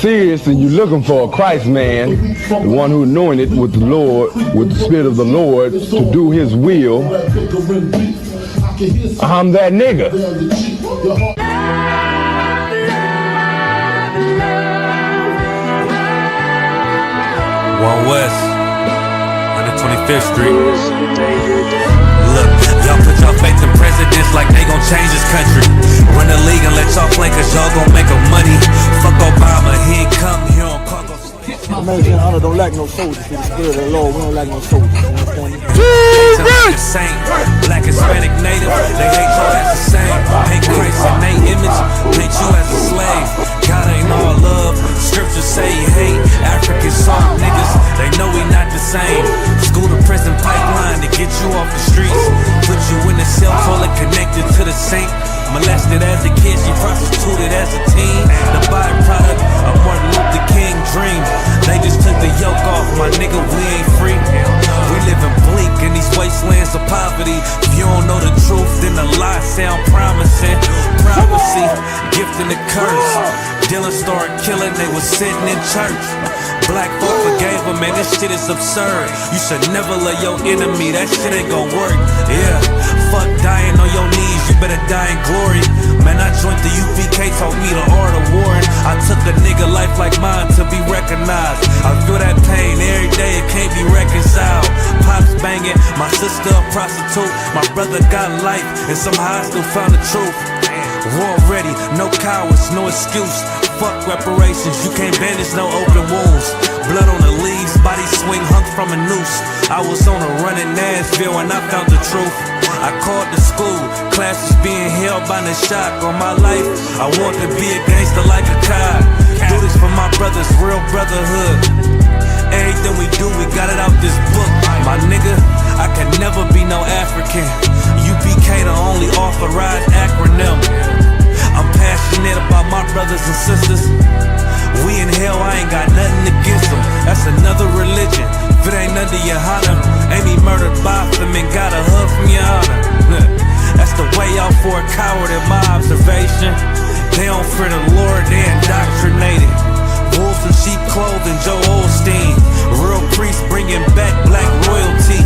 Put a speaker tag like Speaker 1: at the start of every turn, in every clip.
Speaker 1: Serious, and you're looking for a Christ man, the one who anointed with the Lord, with the Spirit of the Lord, to do His will. I'm that nigga.
Speaker 2: One West, 125th Street. Look, y'all put y'all faith in presidents like they gon' change this country. Run the league and let y'all play cause y'all gon' make a money. Fuck Obama, he ain't come here on Congo.
Speaker 3: American honor don't lack no soldiers. For the Spirit of the Lord, we don't lack no soldiers.
Speaker 2: Saint, black, Hispanic, native, they hate y'all as the same. Paint Christ in their image, paint you as a slave. God ain't all love, scriptures say he hate. African soft niggas, they know we not the same. School to prison pipeline to get you off the streets. Put you in the cell toilet connected to the sink. Molested as a kid, she prostituted as a teen. The byproduct of Martin Luther King dreams. They just took the yoke off, my nigga, we ain't free. We living bleak in these wastelands of poverty. If you don't know the truth, then the lies sound promising. Prophecy, gift and the curse. Dylan started killing, they was sitting in church. Black folk forgave him, man, this shit is absurd. You should never love your enemy, that shit ain't gon' work. Yeah, fuck dying on your knees, you better die in glory. Man, I joined the UPK, taught me the art of warring. I took a nigga life like mine to be recognized. I feel that pain every day, it can't be reconciled. Pops banging, my sister a prostitute. My brother got life, and somehow I still found the truth. War ready, no cowards, no excuse. Fuck reparations, you can't bandage no open wounds. Blood on the leaves, body swing hung from a noose. I was on a run in Nashville and I found the truth. I called the school, classes being held by the shock on my life. I want to be a gangster like a cop. Do this for my brothers, real brotherhood. Everything we do, we got it out this book. My nigga, I can never be no African. UPK the only authorized acronym. I'm passionate about my brothers and sisters. We in hell, I ain't got nothing against them. That's another religion. If it ain't under YAHANNA, ain't me murdered by them and got a hug from YAHANNA. That's the way out for a coward in my observation. They don't fear the Lord, they indoctrinated. Wolves in sheep clothing, Joe Osteen. Real priests bringing back black royalty.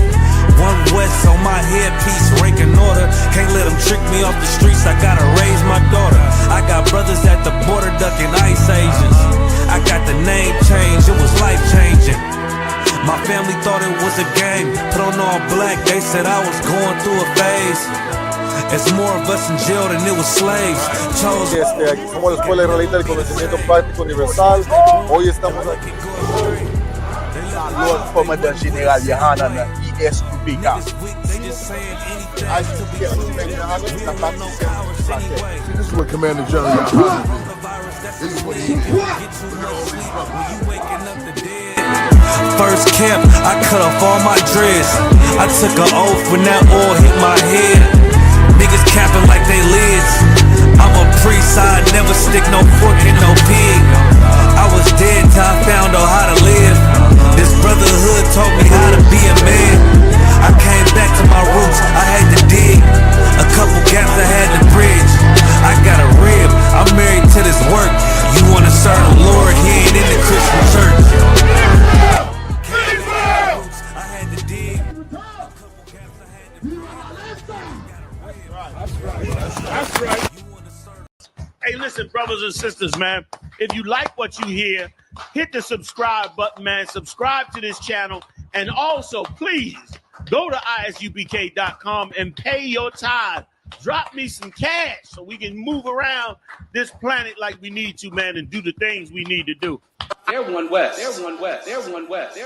Speaker 2: One West on my headpiece, ranking order. Can't let them trick me off the streets, I gotta raise my daughter. I got brothers at the border ducking ICE agents. I got the name change, it was life changing. My family thought it was a game, put on all black, they said I was going through a phase. It's more of us in jail than it was slaves.
Speaker 3: Aquí somos la Escuela Israelita del Conocimiento Práctico Universal. Hoy estamos aquí con Comandante General YAHANNA I.S.U.P.K. This is what Commander General YAHANNA did. This is what he did.
Speaker 2: First camp, I cut off all my dreads. I took an oath when that oil hit my head. Niggas capping like they lids. I'm a priest, I never stick no fork in no pig. I was dead till I found out how to live. This brotherhood taught me how to be a man. I came back to my roots, I had to dig. A couple gaps I had to bridge. I got a rib, I'm married to this work. You wanna serve the Lord, he ain't in the Christian church. I had to dig.
Speaker 4: That's right. Hey, listen, brothers and sisters, man. If you like what you hear, hit the subscribe button, man. Subscribe to this channel. And also, please, go to isupk.com and pay your tithe. Drop me some cash so we can move around this planet like we need to, man, and do the things we need to do.
Speaker 5: They're one West. They're one West. They're one West.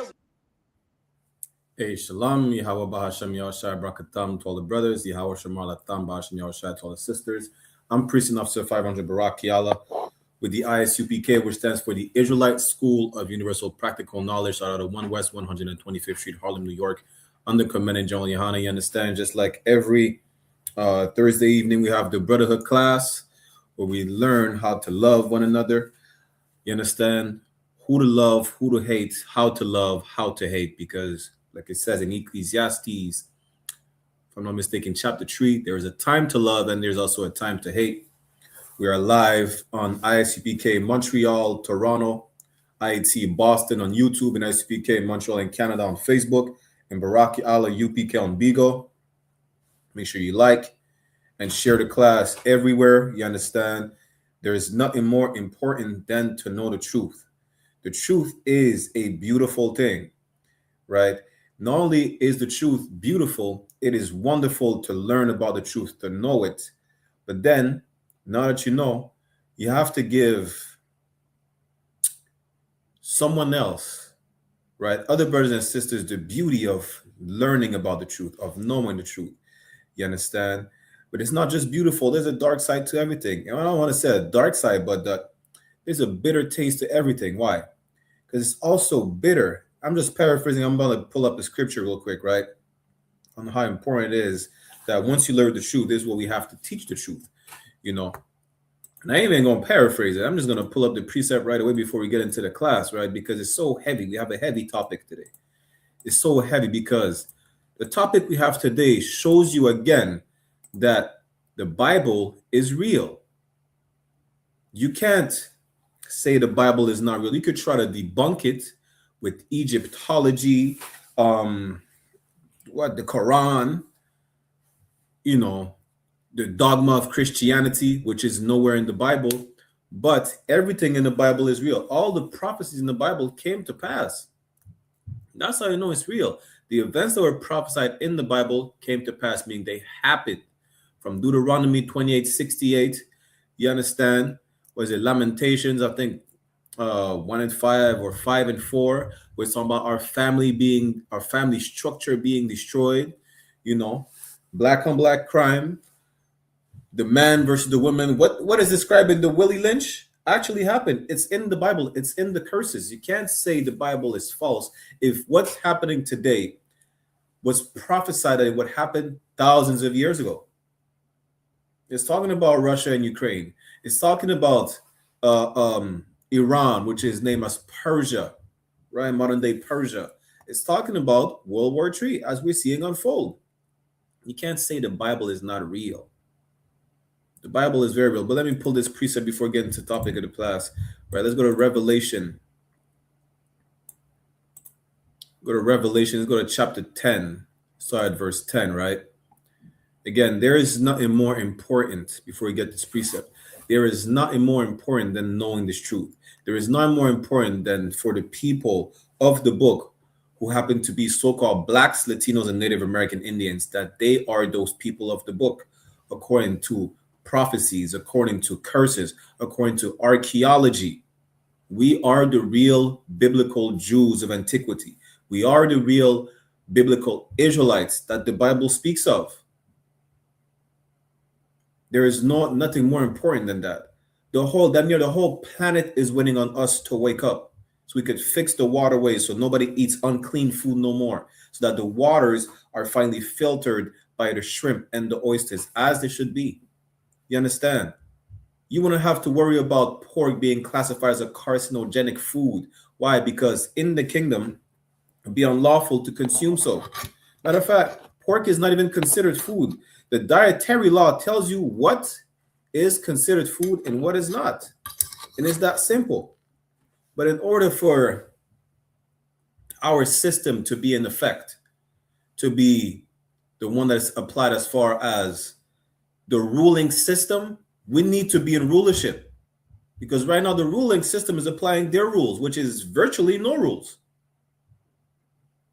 Speaker 6: Hey, Shalom, Yahweh Bahashem Yahushai Brakatam to all the brothers, Yahweh Shemar Latam Bahashem Yahushai to all the sisters. I'm Priest and Officer 500 Barak Yala with the I.S.U.P.K, which stands for the Israelite School of Universal Practical Knowledge out of 1 West 125th Street, Harlem, New York, under Commandant General YAHANNA. You understand, just like every Thursday evening, we have the Brotherhood class where we learn how to love one another. You understand? Who to love, who to hate, how to love, how to hate, because like it says in Ecclesiastes, if I'm not mistaken, chapter 3. There is a time to love and there's also a time to hate. We are live on I.S.U.P.K. Montreal, Toronto, IIT Boston on YouTube, and I.S.U.P.K. Montreal and Canada on Facebook, and Baraki Allah U.P.K. on Bigo. Make sure you like and share the class everywhere. You understand? There is nothing more important than to know the truth. The truth is a beautiful thing, right? Not only is the truth beautiful, it is wonderful to learn about the truth, to know it. But then, now that you know, you have to give someone else, right, other brothers and sisters, the beauty of learning about the truth, of knowing the truth. You understand? But it's not just beautiful. There's a dark side to everything. And I don't want to say a dark side, but there's a bitter taste to everything. Why? Because it's also bitter. I'm just paraphrasing. I'm about to pull up the scripture real quick, right? On how important it is that once you learn the truth, this is what we have to teach the truth, you know. And I ain't even going to paraphrase it. I'm just going to pull up the precept right away before we get into the class, right? Because it's so heavy. We have a heavy topic today. It's so heavy because the topic we have today shows you again that the Bible is real. You can't say the Bible is not real. You could try to debunk it with Egyptology, the Quran, you know, the dogma of Christianity, which is nowhere in the Bible, but everything in the Bible is real. All the prophecies in the Bible came to pass. That's how you know it's real. The events that were prophesied in the Bible came to pass, meaning they happened. From Deuteronomy 28:68, you understand? Was it Lamentations? I think 1 and 5 or 5 and 4. We're talking about our family structure being destroyed. You know, black on black crime, the man versus the woman. What is described in the Willie Lynch actually happened. It's in the Bible. It's in the curses. You can't say the Bible is false if what's happening today was prophesied that it would happen thousands of years ago. It's talking about Russia and Ukraine. It's talking about Iran, which is named as Persia, right? Modern day Persia. It's talking about World War III as we're seeing unfold. You can't say the Bible is not real. The Bible is very real. But let me pull this precept before getting to the topic of the class. Right, let's go to Revelation. Go to Revelation. Let's go to chapter 10. Start at verse 10, right? Again, there is nothing more important before we get this precept. There is nothing more important than knowing this truth. There is nothing more important than for the people of the book who happen to be so-called blacks, Latinos, and Native American Indians, that they are those people of the book, according to prophecies, according to curses, according to archaeology. We are the real biblical Jews of antiquity. We are the real biblical Israelites that the Bible speaks of. There is nothing more important than that. The whole planet is waiting on us to wake up so we could fix the waterways so nobody eats unclean food no more, so that the waters are finally filtered by the shrimp and the oysters as they should be. You understand? You wouldn't have to worry about pork being classified as a carcinogenic food. Why? Because in the kingdom, it'd be unlawful to consume so. Matter of fact, pork is not even considered food. The dietary law tells you what is considered food and what is not. And it's that simple. But in order for our system to be in effect, to be the one that's applied as far as the ruling system, we need to be in rulership. Because right now the ruling system is applying their rules, which is virtually no rules.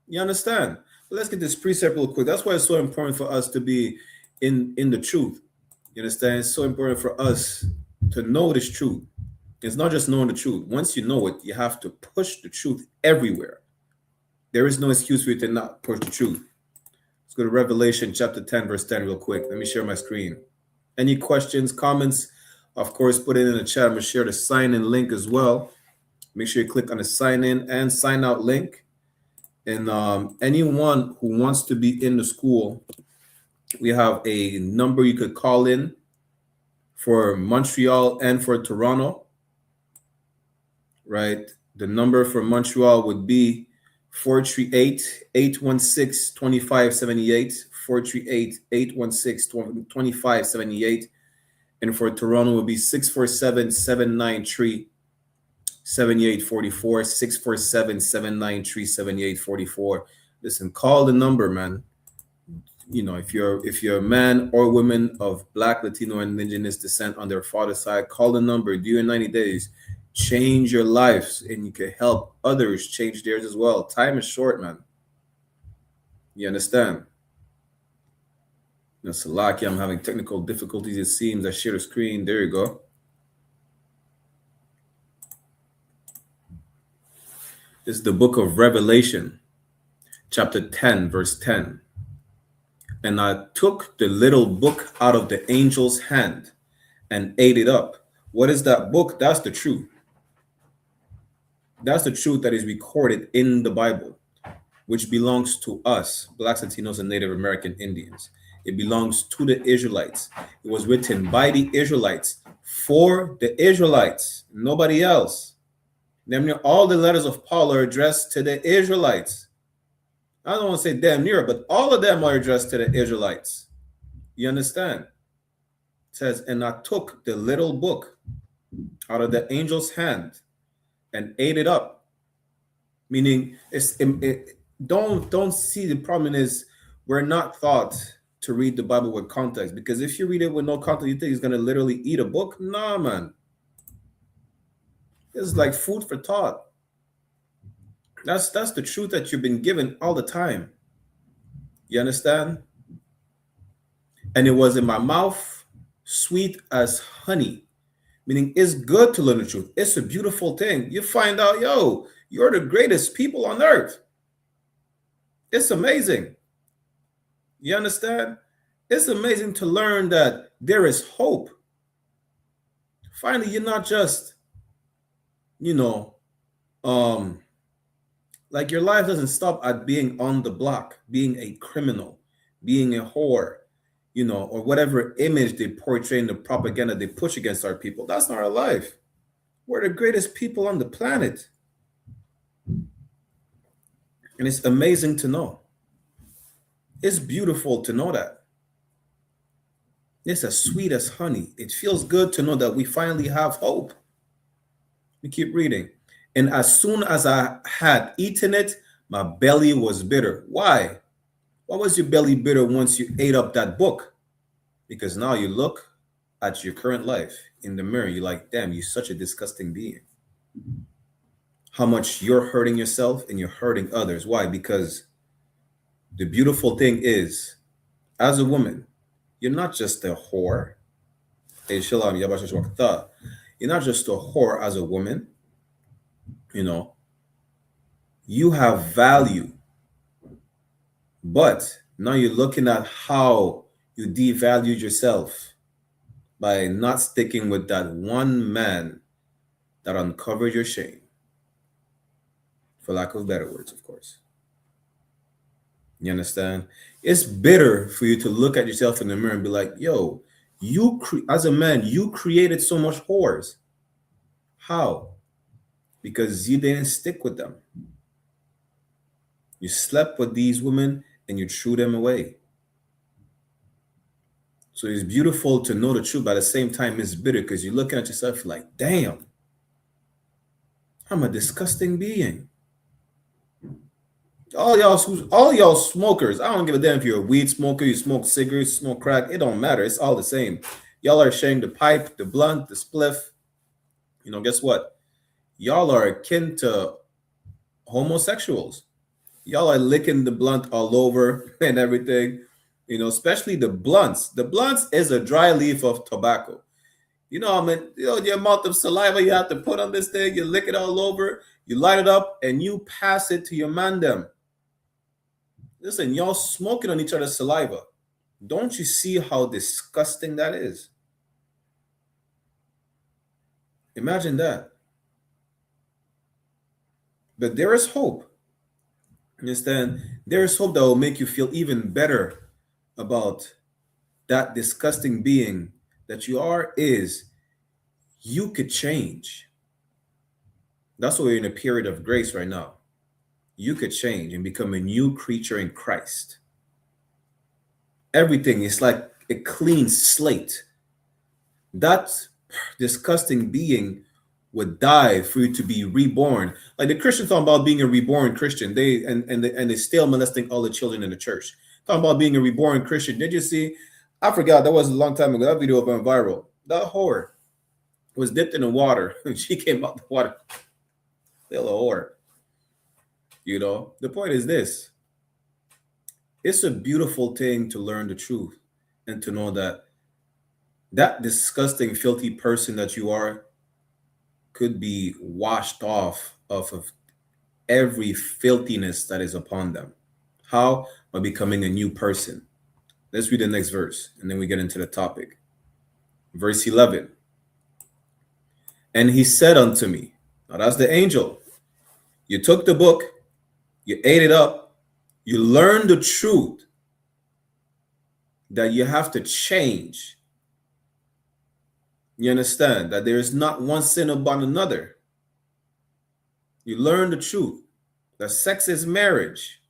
Speaker 6: You understand? But let's get this precept real quick. That's why it's so important for us to be in the truth. You understand? It's so important for us to know this truth. It's not just knowing the truth. Once you know it, you have to push the truth everywhere. There is no excuse for you to not push the truth. Let's go to Revelation chapter 10, verse 10 real quick. Let me share my screen. Any questions, comments? Of course, put it in the chat. I'm going to share the sign-in link as well. Make sure you click on the sign-in and sign-out link. And anyone who wants to be in the school, we have a number you could call in for Montreal and for Toronto, right? The number for Montreal would be 438-816-2578, 438-816-2578. And for Toronto, it will be 647-793-7844, 647-793-7844. Listen, call the number, man. You know, if you're a man or woman of Black, Latino, and Indigenous descent on their father's side, call the number. Do it in 90 days. Change your lives, and you can help others change theirs as well. Time is short, man. You understand? You know, Salaki, I'm having technical difficulties. It seems I share the screen. There you go. This is the book of Revelation, chapter 10, verse 10. And I took the little book out of the angel's hand and ate it up. What is that book? That's the truth. That's the truth that is recorded in the Bible, which belongs to us, Blacks, Latinos, and Native American Indians. It belongs to the Israelites. It was written by the Israelites for the Israelites, nobody else. Damn near all the letters of Paul are addressed to the Israelites. I don't want to say damn near, but all of them are addressed to the Israelites. You understand? It says, and I took the little book out of the angel's hand and ate it up. Meaning, don't see the problem is we're not taught to read the Bible with context, because if you read it with no context, you think he's going to literally eat a book? Nah, man. It's like food for thought. That's the truth that you've been given all the time. You understand? And it was in my mouth, sweet as honey. Meaning it's good to learn the truth. It's a beautiful thing. You find out, yo, you're the greatest people on earth. It's amazing. You understand? It's amazing to learn that there is hope. Finally, you're not just, like your life doesn't stop at being on the block, being a criminal, being a whore, or whatever image they portray in the propaganda they push against our people. That's not our life. We're the greatest people on the planet. And it's amazing to know. It's beautiful to know that. It's as sweet as honey. It feels good to know that we finally have hope. We keep reading. And as soon as I had eaten it, my belly was bitter. Why? Why was your belly bitter once you ate up that book? Because now you look at your current life in the mirror. You're like, damn, you're such a disgusting being. How much you're hurting yourself and you're hurting others. Why? Because the beautiful thing is, as a woman, you're not just a whore. You're not just a whore as a woman. You have value. But now you're looking at how you devalued yourself by not sticking with that one man that uncovered your shame. For lack of better words, of course. You understand? It's bitter for you to look at yourself in the mirror and be like, yo, as a man, you created so much whores. How? Because you didn't stick with them. You slept with these women and you threw them away. So it's beautiful to know the truth, but at the same time, it's bitter because you're looking at yourself like, damn, I'm a disgusting being. All y'all smokers, I don't give a damn if you're a weed smoker, you smoke cigarettes, smoke crack, it don't matter. It's all the same. Y'all are sharing the pipe, the blunt, the spliff. Guess what? Y'all are akin to homosexuals. Y'all are licking the blunt all over and everything, especially the blunts. The blunts is a dry leaf of tobacco. The amount of saliva you have to put on this thing, you lick it all over, you light it up, and you pass it to your mandem. Listen, y'all smoking on each other's saliva. Don't you see how disgusting that is? Imagine that. But there is hope. Understand? There is hope that will make you feel even better about that disgusting being that you are. You could change. That's why we're in a period of grace right now. you could change and become a new creature in Christ. Everything is like a clean slate. That disgusting being would die for you to be reborn. Like the Christians talking about being a reborn Christian. They still molesting all the children in the church. Talking about being a reborn Christian. Did you see? I forgot, that was a long time ago. That video went viral. That whore was dipped in the water and she came out the water. Little whore. You know, the point is this. It's a beautiful thing to learn the truth and to know that that disgusting, filthy person that you are could be washed off of every filthiness that is upon them. How? By becoming a new person. Let's read the next verse, and then we get into the topic. Verse 11. And he said unto me, now that's the angel, you took the book, you ate it up, you learned the truth that you have to change. You understand that there is not one sin upon another. You learn the truth that sex is marriage,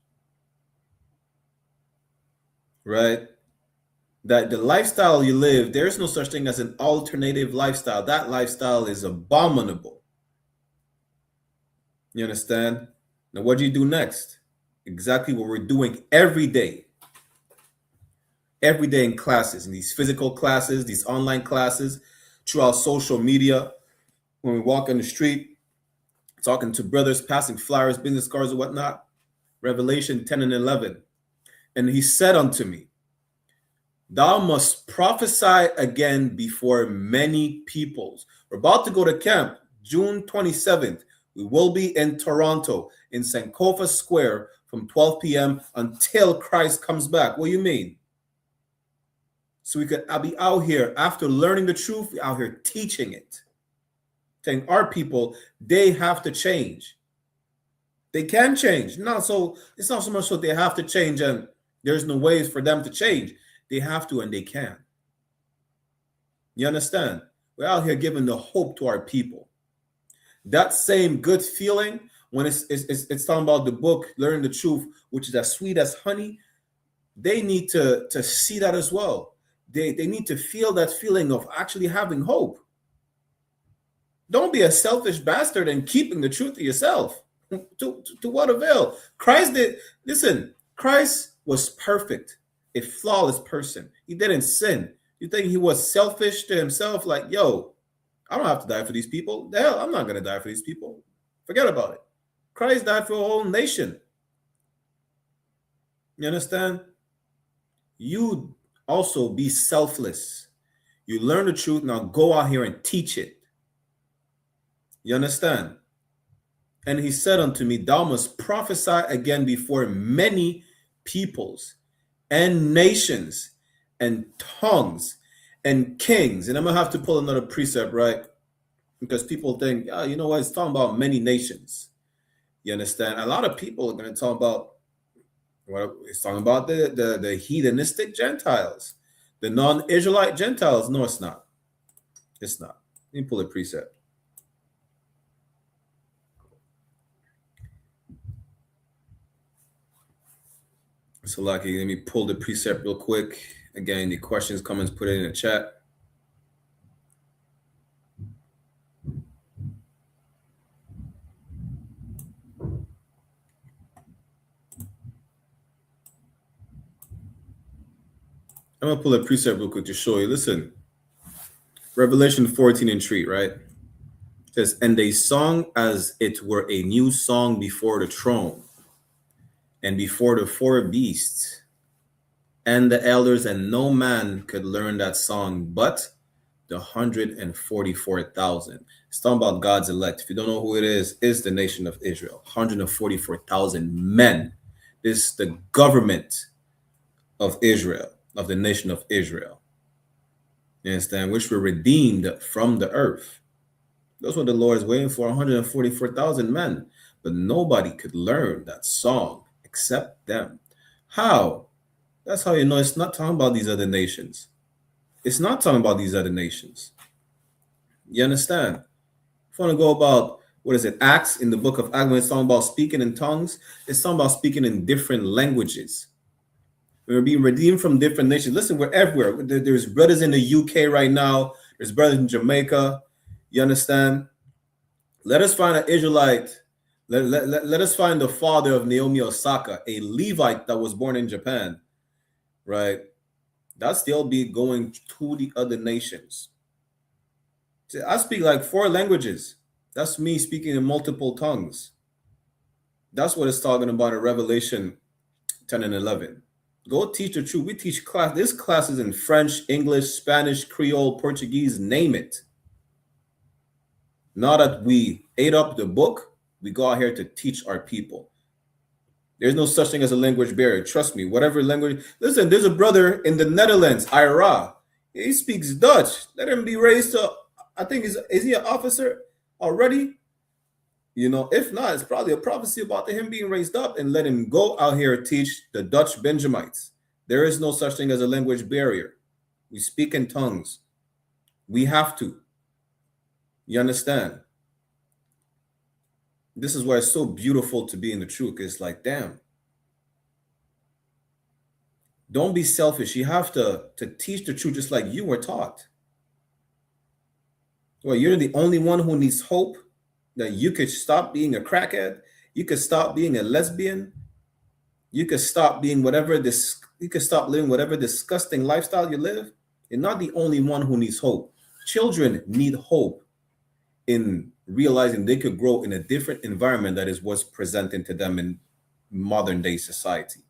Speaker 6: right? That the lifestyle you live, there is no such thing as an alternative lifestyle. That lifestyle is abominable. You understand? Now, what do you do next? Exactly what we're doing every day. Every day in classes, in these physical classes, these online classes, throughout social media, when we walk on the street, talking to brothers, passing flyers, business cards, and whatnot. Revelation 10 and 11. And he said unto me, thou must prophesy again before many peoples. We're about to go to camp, June 27th. We will be in Toronto, in Sankofa Square, from 12 p.m. until Christ comes back. What do you mean? So we could be out here, after learning the truth, we're out here teaching it. Saying our people, they have to change. They can change. Not so, it's not so much so they have to change and there's no ways for them to change. They have to and they can. You understand? We're out here giving the hope to our people. That same good feeling, when it's talking about the book, learning the truth, which is as sweet as honey, they need to see that as well. They need to feel that feeling of actually having hope. Don't be a selfish bastard and keeping the truth to yourself. To what avail? Christ did, listen, Christ was perfect, a flawless person. He didn't sin. You think he was selfish to himself? Like, yo, I don't have to die for these people. The hell, I'm not going to die for these people. Forget about it. Christ died for a whole nation. You understand? You also be selfless. You learn the truth, now go out here and teach it. You understand? And he said unto me, thou must prophesy again before many peoples and nations and tongues and kings. And I'm going to have to pull another precept, right? Because people think, oh, you know what? It's talking about many nations. You understand? A lot of people are going to talk about what it's talking about the heathenistic Gentiles, the non-Israelite Gentiles. No, it's not. It's not. Let me pull a precept. So, Lucky, let me pull the precept real quick. Again, any questions, comments, put it in the chat. I'm going to pull a precept real quick to show you. Listen, Revelation 14 and 3, right? It says, and they sung as it were a new song before the throne and before the four beasts and the elders, and no man could learn that song but the 144,000. It's talking about God's elect. If you don't know who it is the nation of Israel. 144,000 men. This is the government of Israel, of the nation of Israel. You understand? Which were redeemed from the earth. That's what the Lord is waiting for, 144,000 men. But nobody could learn that song except them. How? That's how you know it's not talking about these other nations. It's not talking about these other nations. You understand? If you want to go about what is it, Acts, in the book of Acts, when it's talking about speaking in tongues, it's talking about speaking in different languages. We're being redeemed from different nations. Listen, we're everywhere. There's brothers in the UK right now. There's brothers in Jamaica. You understand? Let us find an Israelite. Let us find the father of Naomi Osaka, a Levite that was born in Japan, right? That still be going to the other nations. See, I speak like 4 languages. That's me speaking in multiple tongues. That's what it's talking about in Revelation 10 and 11. Go teach the truth. We teach class. This class is in French, English, Spanish, Creole, Portuguese, name it. Now that we ate up the book, we go out here to teach our people. There's no such thing as a language barrier. Trust me, whatever language. Listen, there's a brother in the Netherlands, Ira. He speaks Dutch. Let him be raised to, I think, is he an officer already? You know, if not, it's probably a prophecy about him being raised up, and let him go out here and teach the Dutch Benjamites. There is no such thing as a language barrier. We speak in tongues. We have to. You understand? This is why it's so beautiful to be in the truth. It's like, damn. Don't be selfish. You have to teach the truth just like you were taught. Well, you're the only one who needs hope. That you could stop being a crackhead, you could stop being a lesbian, you could stop being you could stop living whatever disgusting lifestyle you live. You're not the only one who needs hope. Children need hope in realizing they could grow in a different environment that is what's presented to them in modern day society.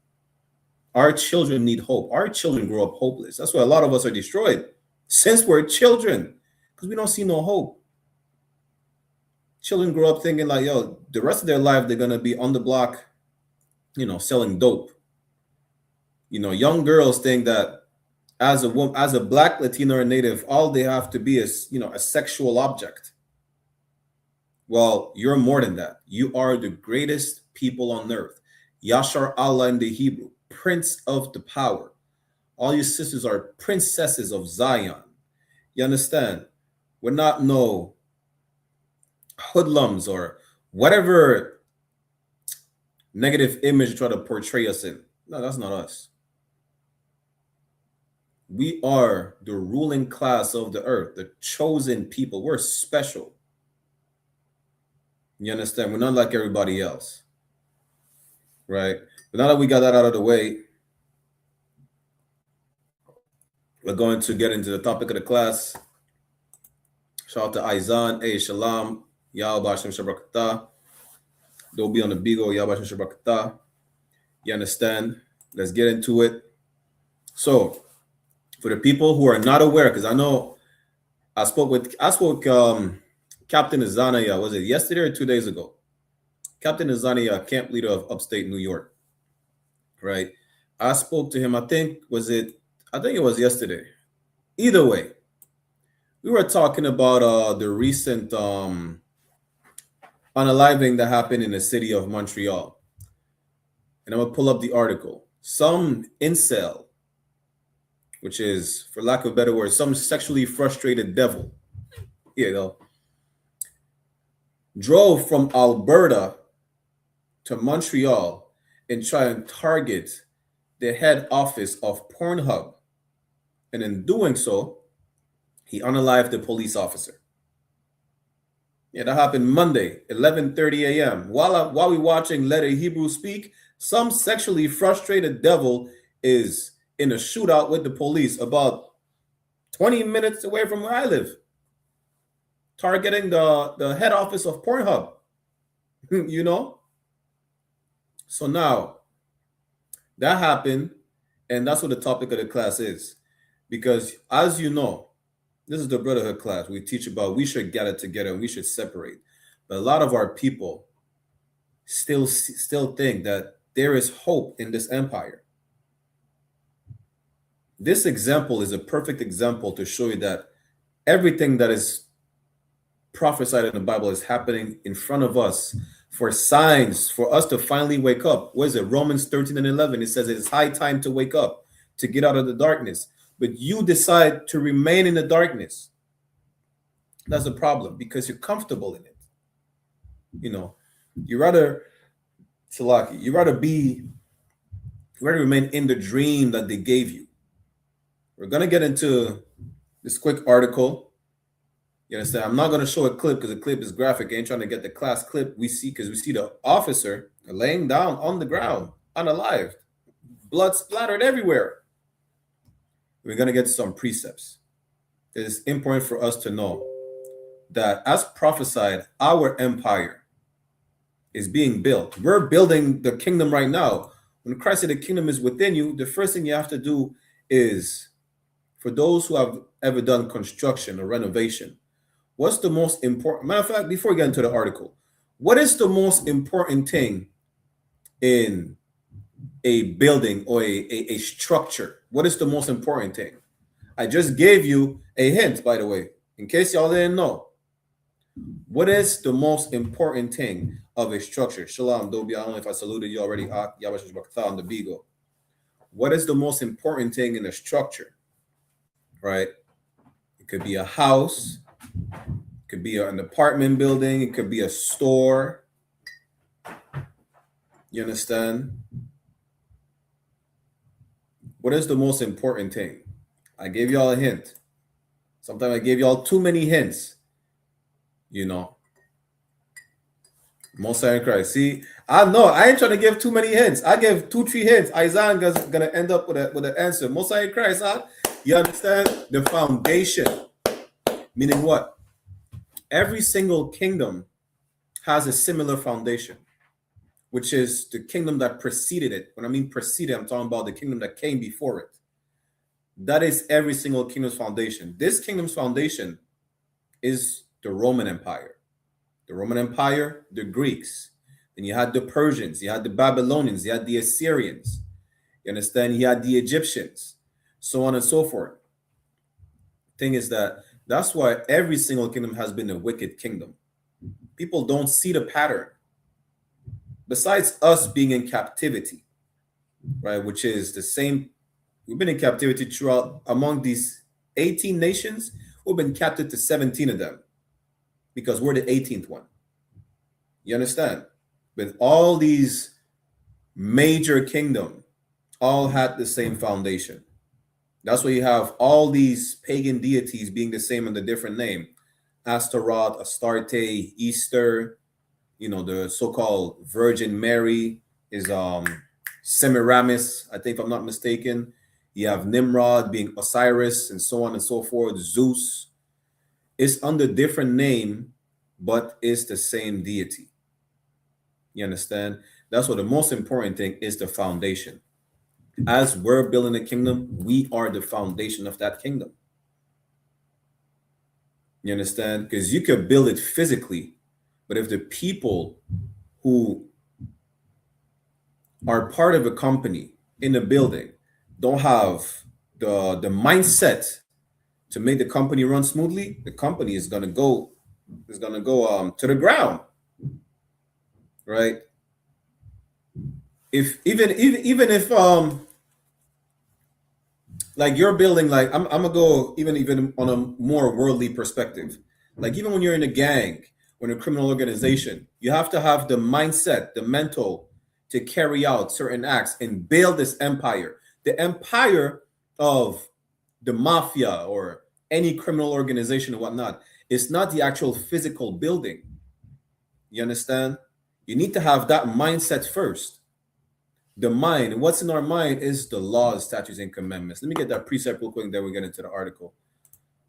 Speaker 6: Our children need hope. Our children grow up hopeless. That's why a lot of us are destroyed since we're children, because we don't see no hope. Children grow up thinking like, yo, the rest of their life, they're going to be on the block, you know, selling dope. You know, young girls think that as a woman, as a Black, Latino, or Native, all they have to be is, you know, a sexual object. Well, you're more than that. You are the greatest people on earth. Yashar Allah in the Hebrew, Prince of the Power. All your sisters are princesses of Zion. You understand? We're not no hoodlums or whatever negative image you try to portray us in. No, that's not us. We are the ruling class of the earth, the chosen people. We're special. You understand? We're not like everybody else, right? But now that we got that out of the way, we're going to get into the topic of the class. Shout out to Aizan, hey, Shalom, Yahweh Hashem Shabrakata. Don't be on the Bigo, Yahweh Hashem Shabrakata. You understand? Let's get into it. So, for the people who are not aware, because I know I spoke Captain Azania, was it yesterday or 2 days ago? Captain Azania, camp leader of upstate New York, right? I spoke to him, I think it was yesterday. Either way, we were talking about the recent unaliving that happened in the city of Montreal. And I'm going to pull up the article. Some incel, which is, for lack of a better word, some sexually frustrated devil, you know, drove from Alberta to Montreal and tried to target the head office of Pornhub. And in doing so, he unalived the police officer. Yeah, that happened Monday, 11:30 a.m. While we watching Let a Hebrew Speak, some sexually frustrated devil is in a shootout with the police about 20 minutes away from where I live, targeting the head office of Pornhub. You know? So now, that happened, and that's what the topic of the class is. Because, as you know, this is the Brotherhood class. We teach about we should gather together and we should separate. But a lot of our people still think that there is hope in this empire. This example is a perfect example to show you that everything that is prophesied in the Bible is happening in front of us for signs, for us to finally wake up. What is it? Romans 13 and 11. It says it's high time to wake up, to get out of the darkness. But you decide to remain in the darkness. That's a problem because you're comfortable in it. You know, you rather Salaki, you rather remain in the dream that they gave you. We're gonna get into this quick article. You understand? I'm not gonna show a clip because the clip is graphic. I ain't trying to get the class clip we see because we see the officer laying down on the ground, unalived, blood splattered everywhere. We're gonna get some precepts. It is important for us to know that as prophesied, our empire is being built. We're building the kingdom right now. When Christ said the kingdom is within you, the first thing you have to do is, for those who have ever done construction or renovation, what's the most important? Matter of fact, before we get into the article, what is the most important thing in a building or a structure? What is the most important thing? I just gave you a hint, by the way, in case y'all didn't know. What is the most important thing of a structure? Shalom, Dobi, I don't know if I saluted you already. On the Bigo. What is the most important thing in a structure? Right? It could be a house, it could be an apartment building, it could be a store. You understand? What is the most important thing? I gave y'all a hint. Sometimes I gave y'all too many hints. You know, Most High in Christ. See, I know I ain't trying to give too many hints. I give 2-3 hints. Isaiah is gonna end up with an answer. Most High in Christ, huh? You understand? The foundation. Meaning what? Every single kingdom has a similar foundation, which is the kingdom that preceded it. When I mean preceded, I'm talking about the kingdom that came before it. That is every single kingdom's foundation. This kingdom's foundation is the Roman Empire. The Roman Empire, the Greeks. Then you had the Persians, you had the Babylonians, you had the Assyrians. You understand? You had the Egyptians, so on and so forth. Thing is that's why every single kingdom has been a wicked kingdom. People don't see the pattern. Besides us being in captivity, right, which is the same. We've been in captivity throughout among these 18 nations. We've been captive to 17 of them because we're the 18th one. You understand? With all these major kingdoms, all had the same foundation. That's why you have all these pagan deities being the same under different name. Astaroth, Astarte, Easter, you know, the so-called Virgin Mary is Semiramis, I think if I'm not mistaken. You have Nimrod being Osiris and so on and so forth. Zeus. It's under different name, but it's the same deity. You understand? That's what the most important thing is, the foundation. As we're building a kingdom, we are the foundation of that kingdom. You understand? Because you could build it physically, but if the people who are part of a company in the building don't have the mindset to make the company run smoothly, the company is gonna go to the ground, right? If even if like you're building, like I'm gonna go even on a more worldly perspective. Like even when you're in a gang, when a criminal organization, you have to have the mindset, the mental to carry out certain acts and build this empire. The empire of the mafia or any criminal organization or whatnot, it's not the actual physical building. You understand? You need to have that mindset first. The mind, what's in our mind is the laws, statutes, and commandments. Let me get that precept real quick, and then we get into the article.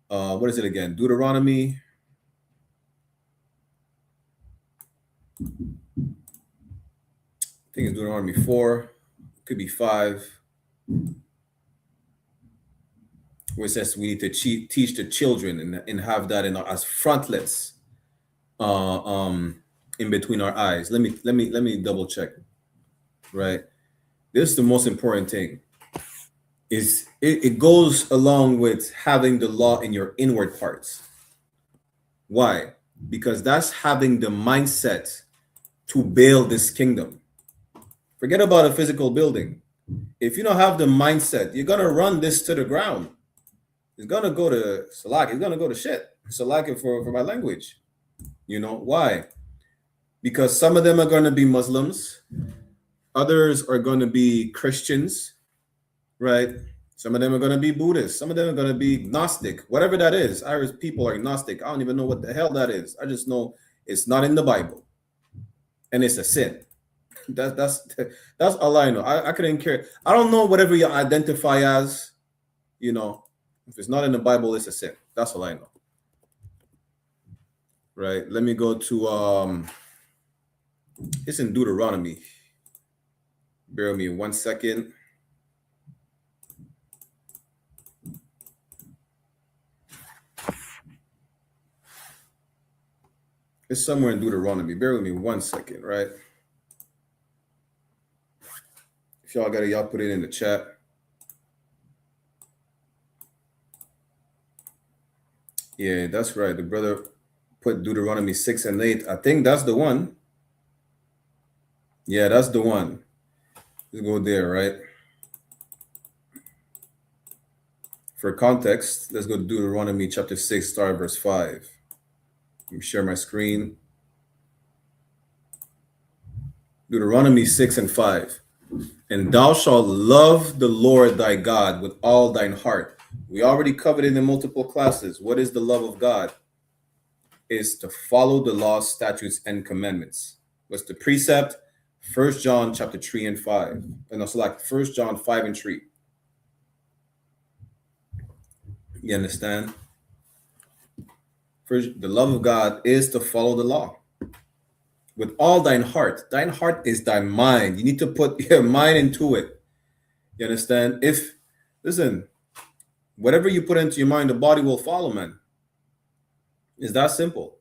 Speaker 6: What is it again? Deuteronomy. I think it's Deuteronomy 4. Could be 5. Where it says we need to teach the children and have that as frontlets in between our eyes. Let me double check. Right. This is the most important thing. Is it goes along with having the law in your inward parts. Why? Because that's having the mindset to build this kingdom. Forget about a physical building. If you don't have the mindset, you're gonna run this to the ground. It's gonna go to Salak. It's gonna go to shit. Salak for my language. You know why? because some of them are going to be Muslims, others are going to be Christians, right? Some of them are going to be Buddhists, some of them are going to be Gnostic, whatever that is. Irish people are Gnostic. I don't even know what the hell that is. I just know it's not in the Bible, and it's a sin. That's all I know. I couldn't care. I don't know whatever you identify as, you know, if it's not in the Bible, it's a sin. That's all I know. Right. Let me go to it's in Deuteronomy. Bear with me 1 second. It's somewhere in Deuteronomy. Bear with me 1 second, right? If y'all got it, y'all put it in the chat. Yeah, that's right. The brother put Deuteronomy 6 and 8. I think that's the one. Yeah, that's the one. Let's go there, right? For context, let's go to Deuteronomy chapter 6, start verse 5. Let me share my screen. Deuteronomy 6 and 5. And thou shalt love the Lord thy God with all thine heart. We already covered it in multiple classes. What is the love of God? Is to follow the laws, statutes, and commandments. What's the precept? 1 John chapter 3 and 5. And also like 1 John 5 and 3. You understand? First, the love of God is to follow the law. With all thine heart. Thine heart is thy mind. You need to put your mind into it. You understand? Listen, whatever you put into your mind, the body will follow, man. It's that simple.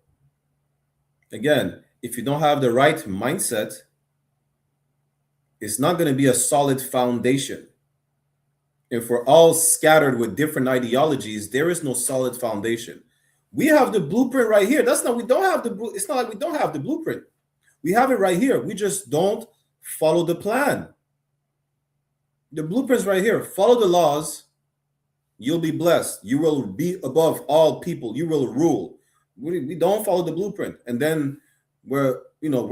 Speaker 6: Again, if you don't have the right mindset, it's not going to be a solid foundation. If we're all scattered with different ideologies, there is no solid foundation. We have the blueprint right here. It's not like we don't have the blueprint. We have it right here. We just don't follow the plan. The blueprint's right here. Follow the laws. You'll be blessed. You will be above all people. You will rule. We don't follow the blueprint. And then we're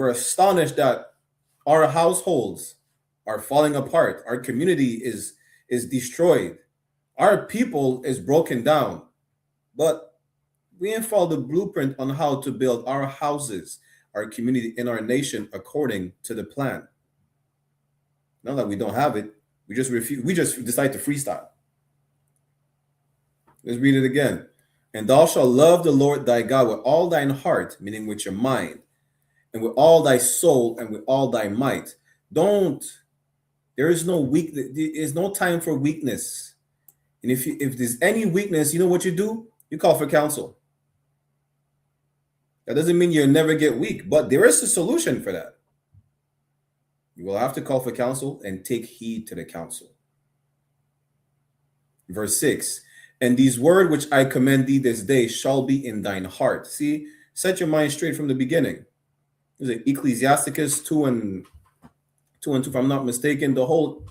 Speaker 6: astonished that our households are falling apart. Our community is destroyed. Our people is broken down. But we ain't follow the blueprint on how to build our houses, our community, and our nation according to the plan. Not that we don't have it. We just refuse. We just decide to freestyle. Let's read it again. And thou shalt love the Lord thy God with all thine heart, meaning with your mind, and with all thy soul, and with all thy might. There is no weakness. There is no time for weakness. And if there's any weakness, you know what you do? You call for counsel. That doesn't mean you'll never get weak, but there is a solution for that. You will have to call for counsel and take heed to the counsel. Verse 6. And these words which I command thee this day shall be in thine heart. See, set your mind straight from the beginning. Is it Ecclesiasticus 2 and 2, if I'm not mistaken? The whole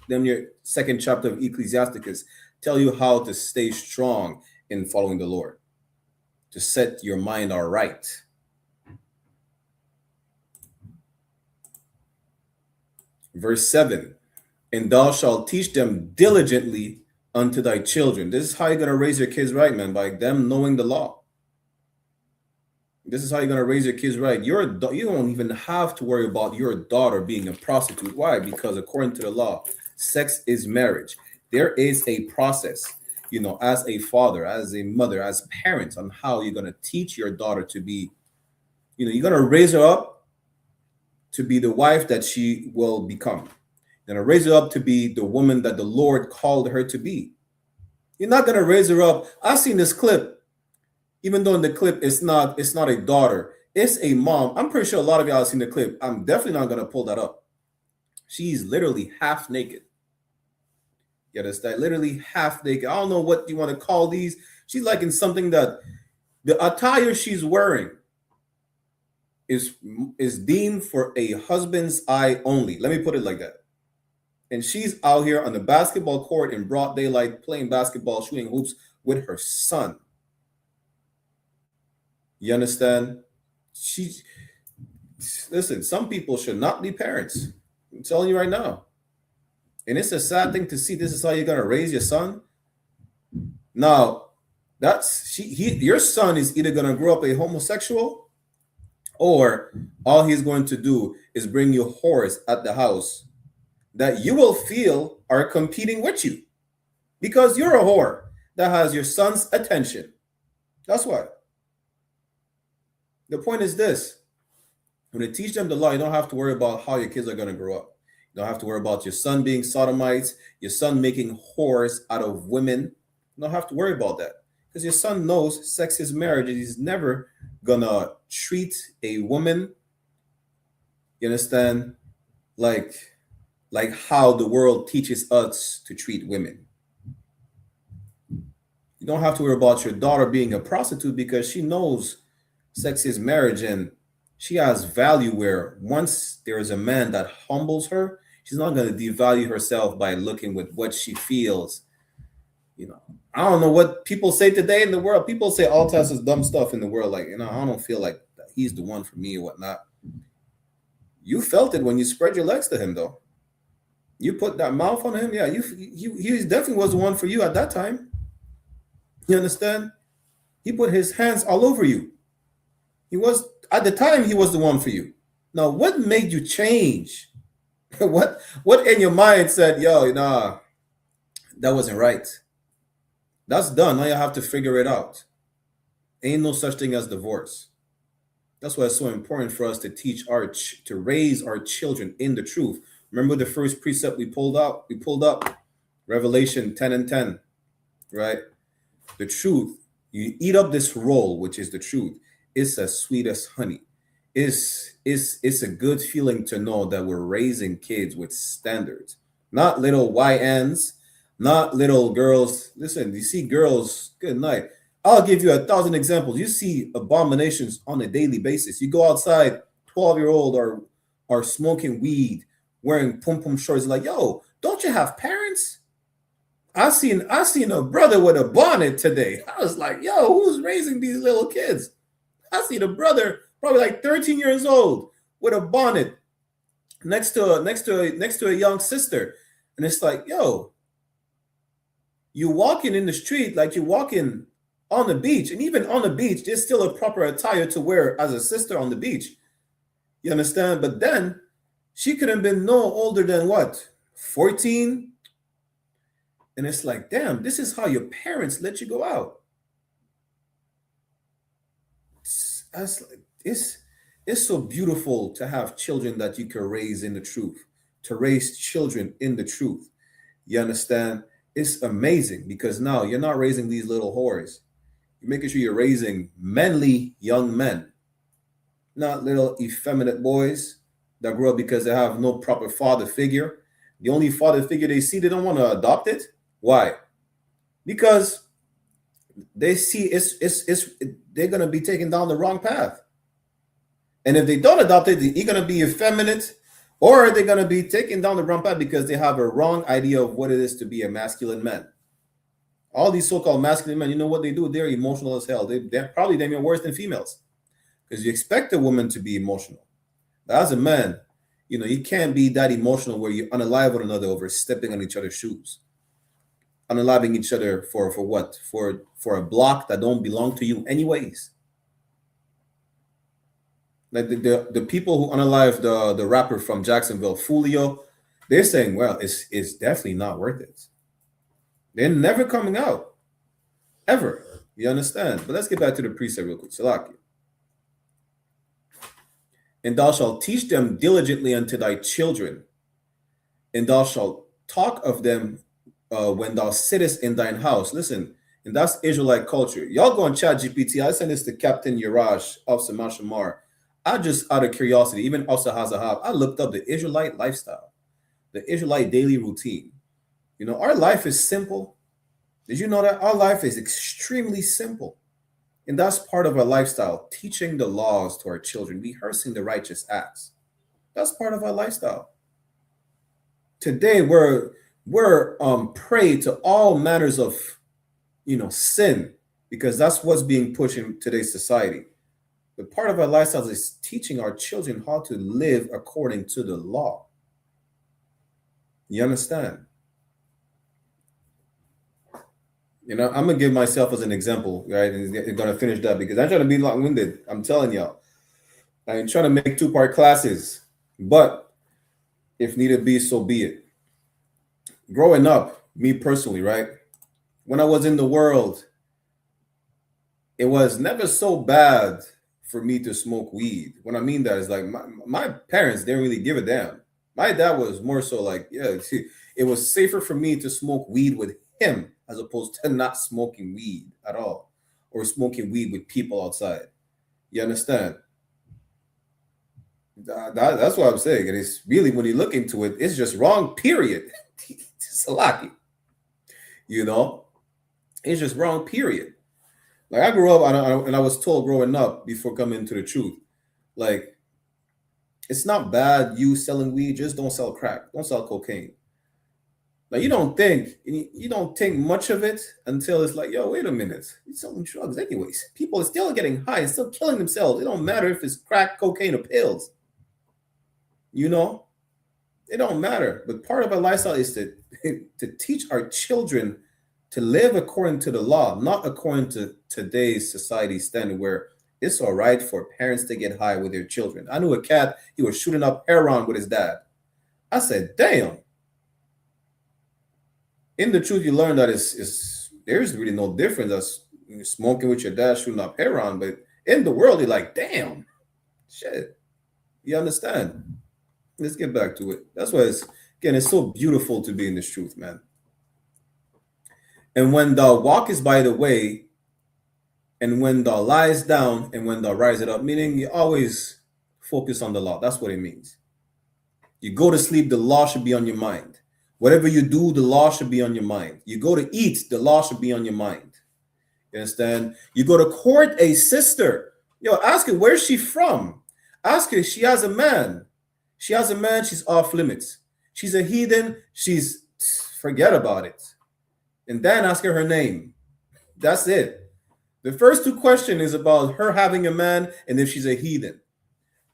Speaker 6: second chapter of Ecclesiasticus tell you how to stay strong in following the Lord, to set your mind all right. Verse 7. And thou shalt teach them diligently unto thy children. This is how you're going to raise your kids right, man, by them knowing the law. This is how you're going to raise your kids right. You don't even have to worry about your daughter being a prostitute. Why? Because according to the law, sex is marriage. There is a process, as a father, as a mother, as parents, on how you're going to teach your daughter to be, you're going to raise her up to be the wife that she will become. You're going to raise her up to be the woman that the Lord called her to be. You're not going to raise her up. I've seen this clip, even though in the clip it's not a daughter, it's a mom. I'm pretty sure a lot of y'all have seen the clip. I'm definitely not going to pull that up. She's literally half naked. You understand? Literally half naked. I don't know what you want to call these. She's like in something that the attire she's wearing is deemed for a husband's eye only. Let me put it like that. And she's out here on the basketball court in broad daylight playing basketball, shooting hoops with her son. You understand? Listen, some people should not be parents. I'm telling you right now. And it's a sad thing to see. This is how you're gonna raise your son. Now, your son is either gonna grow up a homosexual, or all he's going to do is bring you whores at the house that you will feel are competing with you because you're a whore that has your son's attention. That's why. The point is this: when you teach them the law, you don't have to worry about how your kids are going to grow up. You don't have to worry about your son being sodomites, your son making whores out of women. You don't have to worry about that because your son knows sex is marriage, and he's never gonna treat a woman, you understand, like how the world teaches us to treat women. You don't have to worry about your daughter being a prostitute because she knows sex is marriage, and she has value where once there is a man that humbles her, she's not going to devalue herself by looking with what she feels. You know, I don't know what people say today in the world. People say all types of dumb stuff in the world. Like, I don't feel like he's the one for me or whatnot. You felt it when you spread your legs to him, though. You put that mouth on him. Yeah, he definitely was the one for you at that time. You understand? He put his hands all over you. He was, at the time, he was the one for you. Now, what made you change? What in your mind said, yo, nah, that wasn't right? That's done. Now you have to figure it out. Ain't no such thing as divorce. That's why it's so important for us to teach to raise our children in the truth. Remember the first precept we pulled up? Revelation 10:10, right? The truth. You eat up this roll, which is the truth. It's as sweet as honey. It's a good feeling to know that we're raising kids with standards, not little YNs, not little girls. Listen, you see girls, good night. I'll give you 1,000 examples. You see abominations on a daily basis. You go outside, 12-year-old are smoking weed, wearing pum-pum shorts. Like, yo, don't you have parents? I seen a brother with a bonnet today. I was like, yo, who's raising these little kids? I see the brother, probably like 13 years old, with a bonnet next to a young sister. And it's like, yo, you walking in the street like you're walking on the beach. And even on the beach, there's still a proper attire to wear as a sister on the beach. You understand? But then she could have been no older than what? 14? And it's like, damn, this is how your parents let you go out. It's so beautiful to have children that you can raise in the truth, to raise children in the truth. You understand? It's amazing because now you're not raising these little whores. You're making sure you're raising manly young men, not little effeminate boys that grow up because they have no proper father figure. The only father figure they see, they don't want to adopt it. Why? Because they see they're going to be taken down the wrong path. And if they don't adopt it, they're going to be effeminate, or they're going to be taken down the wrong path because they have a wrong idea of what it is to be a masculine man. All these so-called masculine men, you know what they do? They're emotional as hell. They're probably damn worse than females because you expect a woman to be emotional. But as a man, you can't be that emotional where you unalive one another over stepping on each other's shoes. Unaliving each other for what? For a block that don't belong to you anyways. Like the people who unalive the rapper from Jacksonville, Fulio, they're saying, well, it's definitely not worth it. They're never coming out. Ever. You understand? But let's get back to the precept real quick. Salaki. And thou shalt teach them diligently unto thy children, and thou shalt talk of them when thou sittest in thine house. Listen, and that's Israelite culture. Y'all go on ChatGPT. I sent this to Captain Yarash of Samashamar. I just, out of curiosity, even also Hazahab, I looked up the Israelite lifestyle, the Israelite daily routine. Our life is simple. Did you know that? Our life is extremely simple. And that's part of our lifestyle, teaching the laws to our children, rehearsing the righteous acts. That's part of our lifestyle. Today, we're prey to all manners of, sin, because that's what's being pushed in today's society. But part of our lifestyle is teaching our children how to live according to the law. You understand? You know, I'm gonna give myself as an example, right? And I'm gonna finish that because I'm trying to be long-winded. I'm telling y'all, I ain't trying to make two-part classes, but if needed be, so be it. Growing up, me personally, right? When I was in the world, it was never so bad for me to smoke weed. What I mean that is like my parents didn't really give a damn. My dad was more so like, yeah, it was safer for me to smoke weed with him as opposed to not smoking weed at all or smoking weed with people outside. You understand? That's what I'm saying. And it's really, when you look into it, it's just wrong, period. It's a lot. You know? It's just wrong, period. Like I grew up and I was told growing up before coming into the truth, like, it's not bad you selling weed, just don't sell crack, don't sell cocaine. Like you don't think much of it until it's like, yo, wait a minute, you're selling drugs anyways. People are still getting high and still killing themselves. It don't matter if it's crack, cocaine, or pills. You know, it don't matter. But part of our lifestyle is to teach our children to live according to the law, not according to today's society standard where it's all right for parents to get high with their children. I knew a cat, he was shooting up heroin with his dad. I said, damn. In the truth, you learn that there's really no difference as smoking with your dad, shooting up heroin. But in the world, you're like, damn, shit. You understand? Let's get back to it. That's why it's so beautiful to be in this truth, man. And when thou walkest by the way, and when thou lies down, and when thou risest up, meaning you always focus on the law. That's what it means. You go to sleep, the law should be on your mind. Whatever you do, the law should be on your mind. You go to eat, the law should be on your mind. You understand? You go to court a sister. Yo, ask her, where's she from? Ask her, she has a man. She has a man, she's off limits. She's a heathen, forget about it. And then ask her name. That's it. The first two questions is about her having a man and if she's a heathen.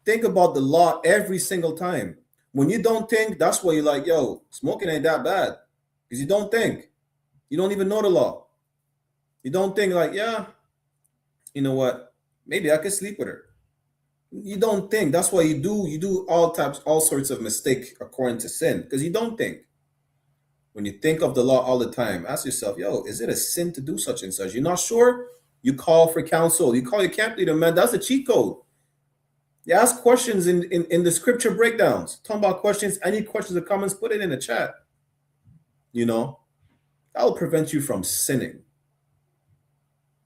Speaker 6: Think about the law every single time. When you don't think, that's why you're like, yo, smoking ain't that bad. Because you don't think. You don't even know the law. You don't think like, yeah, you know what? Maybe I could sleep with her. You don't think. That's why you do all sorts of mistakes according to sin. Because you don't think. When you think of the law all the time, ask yourself, yo, is it a sin to do such and such? You're not sure? You call for counsel. You call your camp leader, man. That's a cheat code. You ask questions in the scripture breakdowns. Talking about questions, any questions or comments, put it in the chat. You know, that will prevent you from sinning.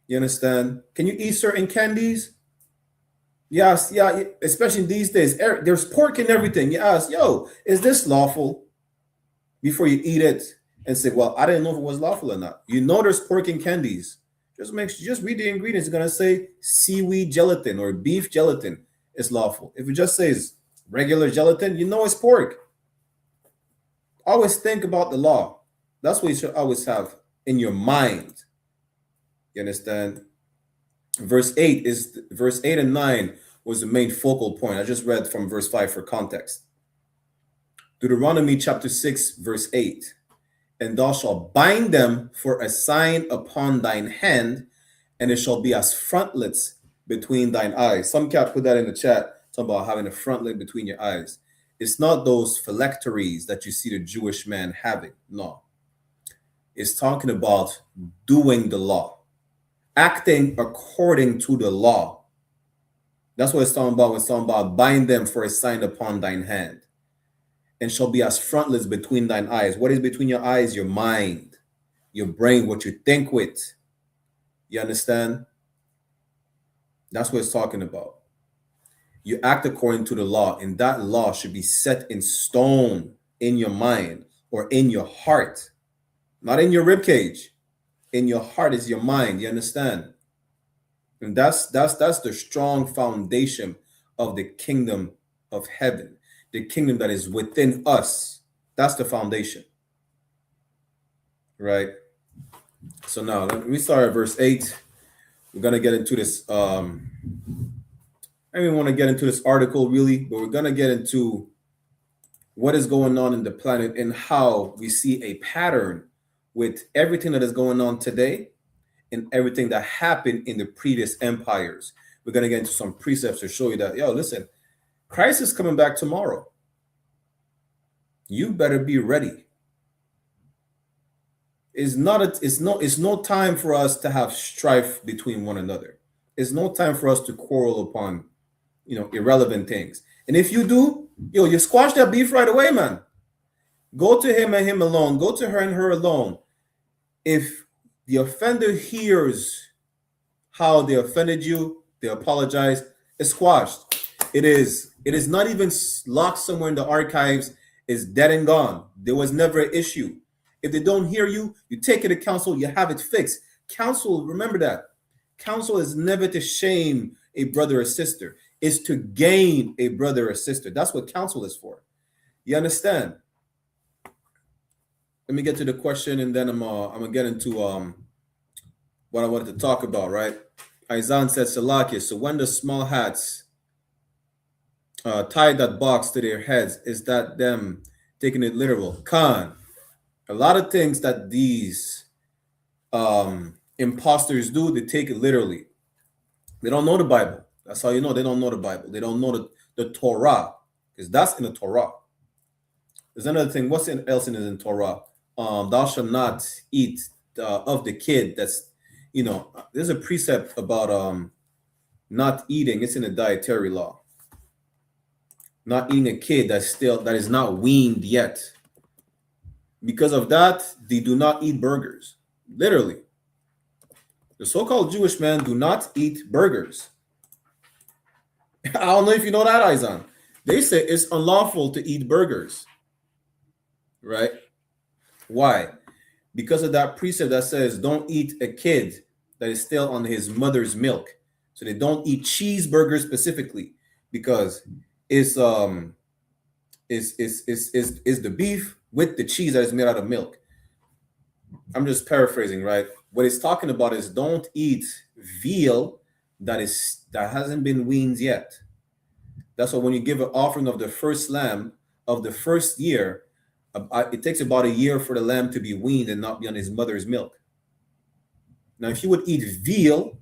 Speaker 6: You understand? Can you eat certain candies? Yes, yeah, especially these days. There's pork in everything. You ask, yo, is this lawful? Before you eat it and say, well, I didn't know if it was lawful or not. You know there's pork in candies. Just read the ingredients. It's going to say seaweed gelatin or beef gelatin is lawful. If it just says regular gelatin, you know it's pork. Always think about the law. That's what you should always have in your mind. You understand? Verse 8 and 9 was the main focal point. I just read from verse 5 for context. Deuteronomy chapter 6, verse 8. And thou shalt bind them for a sign upon thine hand, and it shall be as frontlets between thine eyes. Some cat put that in the chat, talking about having a frontlet between your eyes. It's not those phylacteries that you see the Jewish man having. No. It's talking about doing the law, acting according to the law. That's what it's talking about when it's talking about bind them for a sign upon thine hand. And shall be as frontlets between thine eyes. What is between your eyes? Your mind, your brain, what you think with. You understand? That's what it's talking about. You act according to the law, and that law should be set in stone in your mind or in your heart, not in your ribcage. In your heart is your mind. You understand? And that's the strong foundation of the kingdom of heaven. The kingdom that is within us. That's the foundation. Right? So now, let me start at verse 8. We're going to get into this I don't even want to get into this article really, but we're going to get into what is going on in the planet and how we see a pattern with everything that is going on today and everything that happened in the previous empires. We're going to get into some precepts to show you that, yo, listen, Christ is coming back tomorrow. You better be ready. It's no time for us to have strife between one another. It's no time for us to quarrel upon, irrelevant things. And if you do, you squash that beef right away, man. Go to him and him alone. Go to her and her alone. If the offender hears how they offended you, they apologize, it's squashed. It is not even locked somewhere in the archives. It's dead and gone. There was never an issue. If they don't hear you, you take it to counsel, you have it fixed. Counsel, remember that. Counsel is never to shame a brother or sister. It's to gain a brother or sister. That's what counsel is for. You understand? Let me get to the question, and then I'm gonna get into what I wanted to talk about, right? Aizan said, Salakia, so when the small hats tied that box to their heads, is that them taking it literal? Khan, a lot of things that these imposters do, they take it literally. They don't know the Bible. That's how you know they don't know the Bible. They don't know the Torah, because that's in the Torah. There's another thing. What's else in the Torah? Thou shalt not eat of the kid. That's, there's a precept about not eating. It's in the dietary law. Not eating a kid that is not weaned yet. Because of that, they do not eat burgers. Literally. The so-called Jewish men do not eat burgers. I don't know if you know that, Aizan. They say it's unlawful to eat burgers. Right? Why? Because of that precept that says don't eat a kid that is still on his mother's milk. So they don't eat cheeseburgers specifically because it's the beef with the cheese that is made out of milk. I'm just paraphrasing, right? What it's talking about is don't eat veal that hasn't been weaned yet. That's why when you give an offering of the first lamb of the first year, it takes about a year for the lamb to be weaned and not be on his mother's milk. Now, if you would eat veal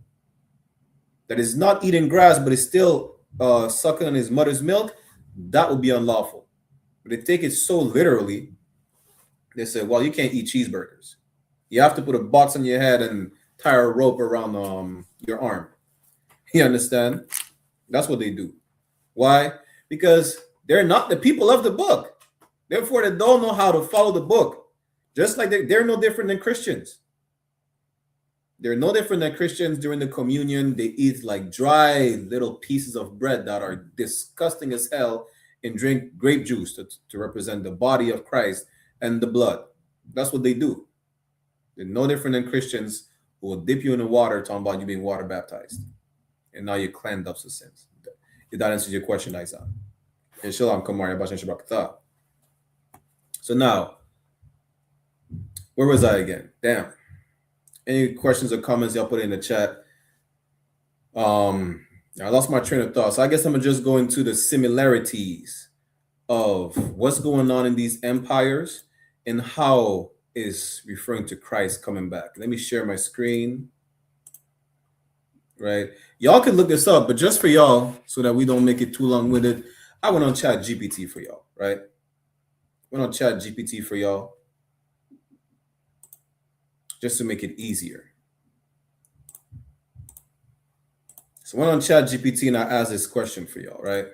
Speaker 6: that is not eating grass but is still sucking on his mother's milk, that would be unlawful. But they take it so literally, they say, well, you can't eat cheeseburgers. You have to put a box on your head and tie a rope around your arm. You understand? That's what they do. Why? Because they're not the people of the book. Therefore, they don't know how to follow the book. Just like they're no different than Christians. They're no different than Christians during the communion. They eat like dry little pieces of bread that are disgusting as hell and drink grape juice to represent the body of Christ and the blood. That's what they do. They're no different than Christians who will dip you in the water talking about you being water baptized. And now you're cleansed of sins. If that answers your question, Isaac. And Shalom, Kamar, Yabashan Shabakata. So now, where was I again? Damn. Any questions or comments, y'all put it in the chat. I lost my train of thought. So I guess I'm going to just go into the similarities of what's going on in these empires and how is referring to Christ coming back. Let me share my screen. Right. Y'all can look this up, but just for y'all, so that we don't make it too long-winded, I went on Chat GPT for y'all, right? Went on Chat GPT for y'all just to make it easier. So went on Chat GPT and I asked this question for y'all, right?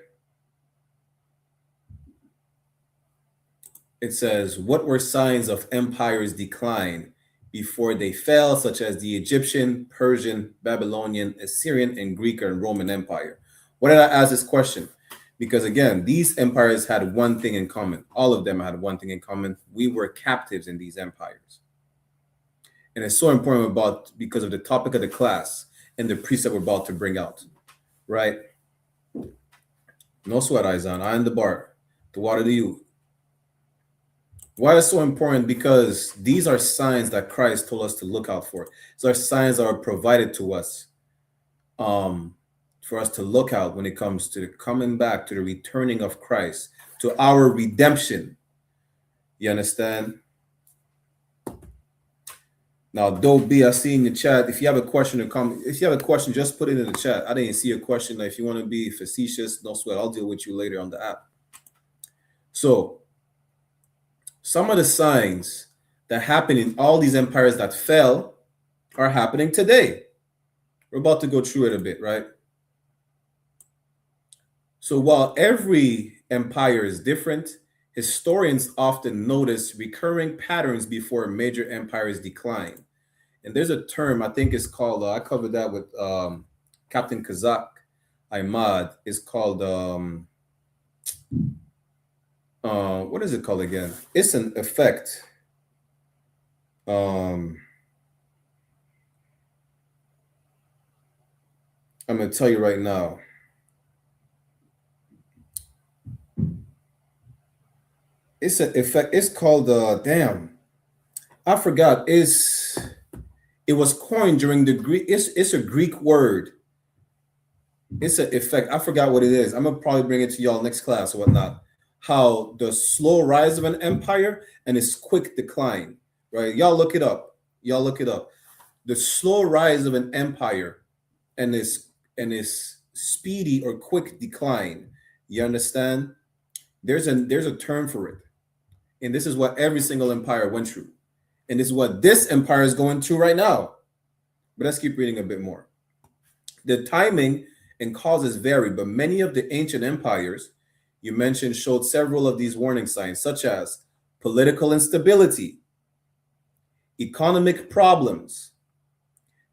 Speaker 6: It says, what were signs of empires' decline before they fell, such as the Egyptian, Persian, Babylonian, Assyrian, and Greek and Roman Empire? Why did I ask this question? Because again, these empires had one thing in common. All of them had one thing in common. We were captives in these empires. And it's so important because of the topic of the class and the precept we're about to bring out, right? No sweat, Aizan. I am the bar. The water to you. Why is it so important? Because these are signs that Christ told us to look out for. These are signs that are provided to us for us to look out when it comes to the coming back, to the returning of Christ, to our redemption. You understand? Now, don't be, I see in the chat, if you have a question or comment, if you have a question, just put it in the chat. I didn't see a question. If you want to be facetious, no sweat. I'll deal with you later on the app. So, some of the signs that happen in all these empires that fell are happening today. We're about to go through it a bit, right? So while every empire is different, historians often notice recurring patterns before major empires decline. And there's a term, I think it's called, I covered that with Captain Kazak Ahmad, it's called, what is it called again? It's an effect. I'm going to tell you right now. It's an effect. It's called damn. I forgot. It was coined during the Greek. It's a Greek word. It's an effect. I forgot what it is. I'm gonna probably bring it to y'all next class or whatnot. How the slow rise of an empire and its quick decline. Right? Y'all look it up. Y'all look it up. The slow rise of an empire and its speedy or quick decline. You understand? There's a term for it. And this is what every single empire went through. And this is what this empire is going through right now. But let's keep reading a bit more. The timing and causes vary, but many of the ancient empires you mentioned showed several of these warning signs, such as political instability, economic problems,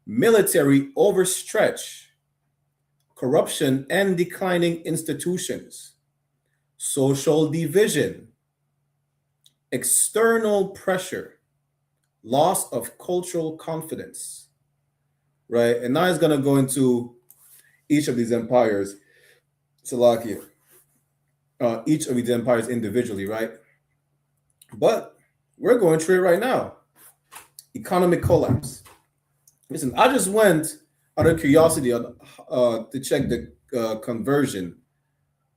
Speaker 6: military overstretch, corruption and declining institutions, social division, external pressure, loss of cultural confidence, right? And now he's going to go into each of these empires, Salakia, each of these empires individually, right? But we're going through it right now. Economic collapse. Listen, I just went out of curiosity to check the conversion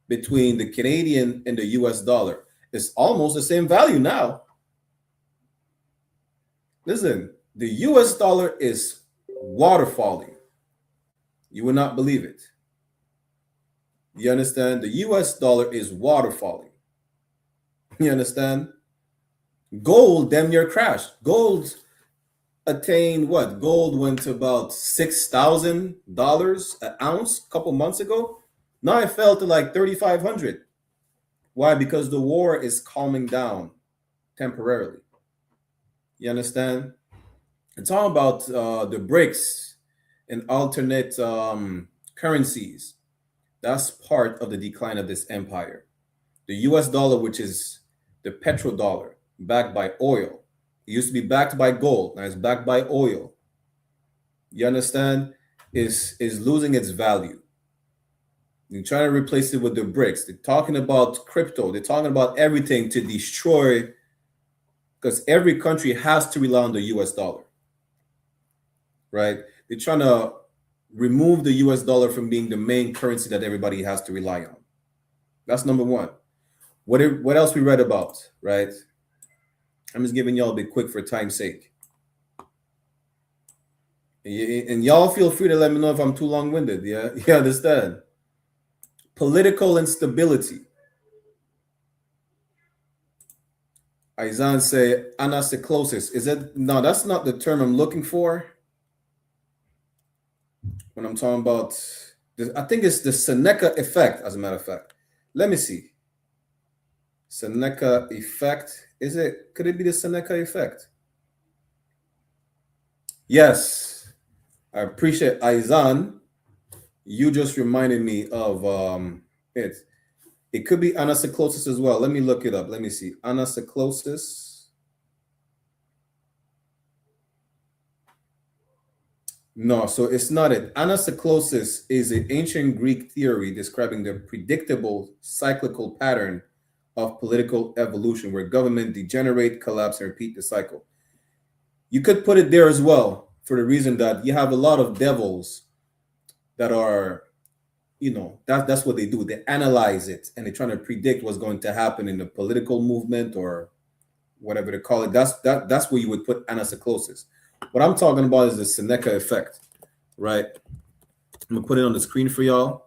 Speaker 6: between the Canadian and the US dollar. It's almost the same value now. Listen, the US dollar is waterfalling. You will not believe it. You understand? The US dollar is waterfalling. You understand? Gold damn near crashed. Gold attained what? Gold went to about $6,000 an ounce a couple months ago. Now it fell to like $3,500. Why? Because the war is calming down temporarily. You understand? It's all about the BRICS and alternate currencies. That's part of the decline of this empire. The US dollar, which is the petrodollar, backed by oil. It used to be backed by gold. Now it's backed by oil. You understand? Is losing its value. You're trying to replace it with the BRICS. They're talking about crypto. They're talking about everything to destroy, because every country has to rely on the US dollar, right? They're trying to remove the US dollar from being the main currency that everybody has to rely on. That's number one. What else we read about, right? I'm just giving y'all a bit quick for time's sake. And y'all feel free to let me know if I'm too long-winded, yeah? You understand? Political instability. Aizan say anacyclosis. Is it? No, that's not the term I'm looking for. When I'm talking about this, I think it's the Seneca effect, as a matter of fact. Let me see. Seneca effect. Is it? Could it be the Seneca effect? Yes. I appreciate Aizan. You just reminded me of it. It could be anacyclosis as well. Let me look it up. Let me see. Anacyclosis. No, so it's not it. Anacyclosis is an ancient Greek theory describing the predictable cyclical pattern of political evolution where government degenerate, collapse, and repeat the cycle. You could put it there as well for the reason that you have a lot of devils that are that's what they do. They analyze it and they're trying to predict what's going to happen in the political movement or whatever they call it. That's where you would put anacyclosis. What I'm talking about is the Seneca effect, right? I'm gonna put it on the screen for y'all.